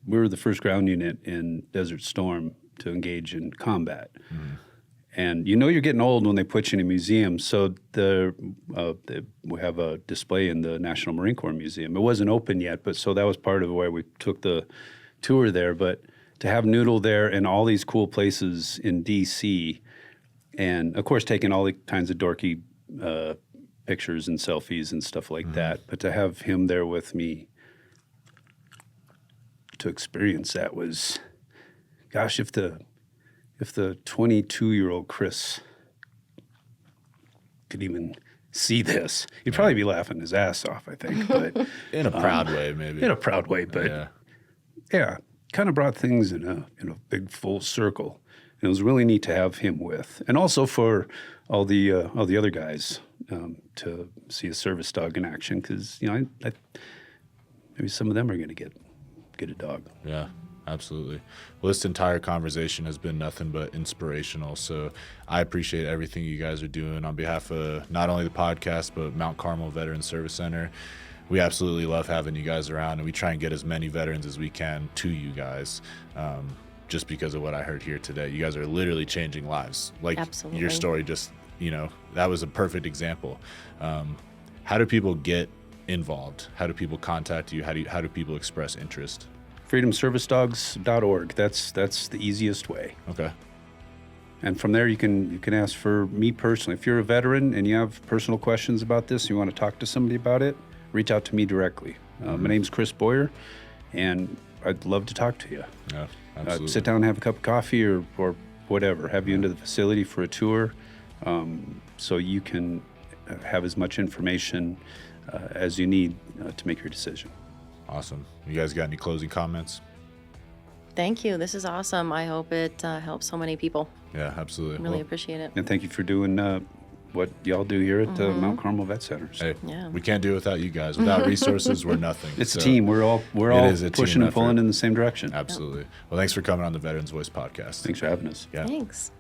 were the first ground unit in Desert Storm to engage in combat. And you're getting old when they put you in a museum. So we have a display in the National Marine Corps Museum. It wasn't open yet, but so that was part of why we took the tour there. But to have Noodle there and all these cool places in D.C., and of course taking all the kinds of dorky pictures and selfies and stuff like that, but to have him there with me to experience that was, gosh, if the 22-year-old Chris could even see this, he'd probably be laughing his ass off, I think. But in a proud way, maybe. In a proud way, but yeah, kind of brought things in a big full circle. And it was really neat to have him with, and also for all the other guys to see a service dog in action, because maybe some of them are going to get a dog. Yeah. Absolutely. Well, this entire conversation has been nothing but inspirational. So I appreciate everything you guys are doing on behalf of not only the podcast, but Mount Carmel Veterans Service Center. We absolutely love having you guys around, and we try and get as many veterans as we can to you guys, just because of what I heard here today. You guys are literally changing lives. Absolutely. Your story just, that was a perfect example. How do people get involved? How do people contact you? How do people express interest? freedomservicedogs.org. That's the easiest way. Okay. And from there, you can ask for me personally. If you're a veteran and you have personal questions about this, you want to talk to somebody about it, reach out to me directly. My name's Chris Boyer, and I'd love to talk to you. Yeah, absolutely. Sit down and have a cup of coffee or whatever, have you into the facility for a tour, so you can have as much information as you need to make your decision. Awesome. You guys got any closing comments? Thank you. This is awesome. I hope it helps so many people. Yeah, absolutely. Really appreciate it. And thank you for doing what y'all do here at the Mount Carmel Vet Centers. Hey, Yeah. we can't do it without you guys. Without resources, we're nothing. It's So a team. We're all is a team pushing and pulling effort. in the same direction. Absolutely. Well, thanks for coming on the Veterans Voice podcast. Thanks for having us. Yeah. Thanks.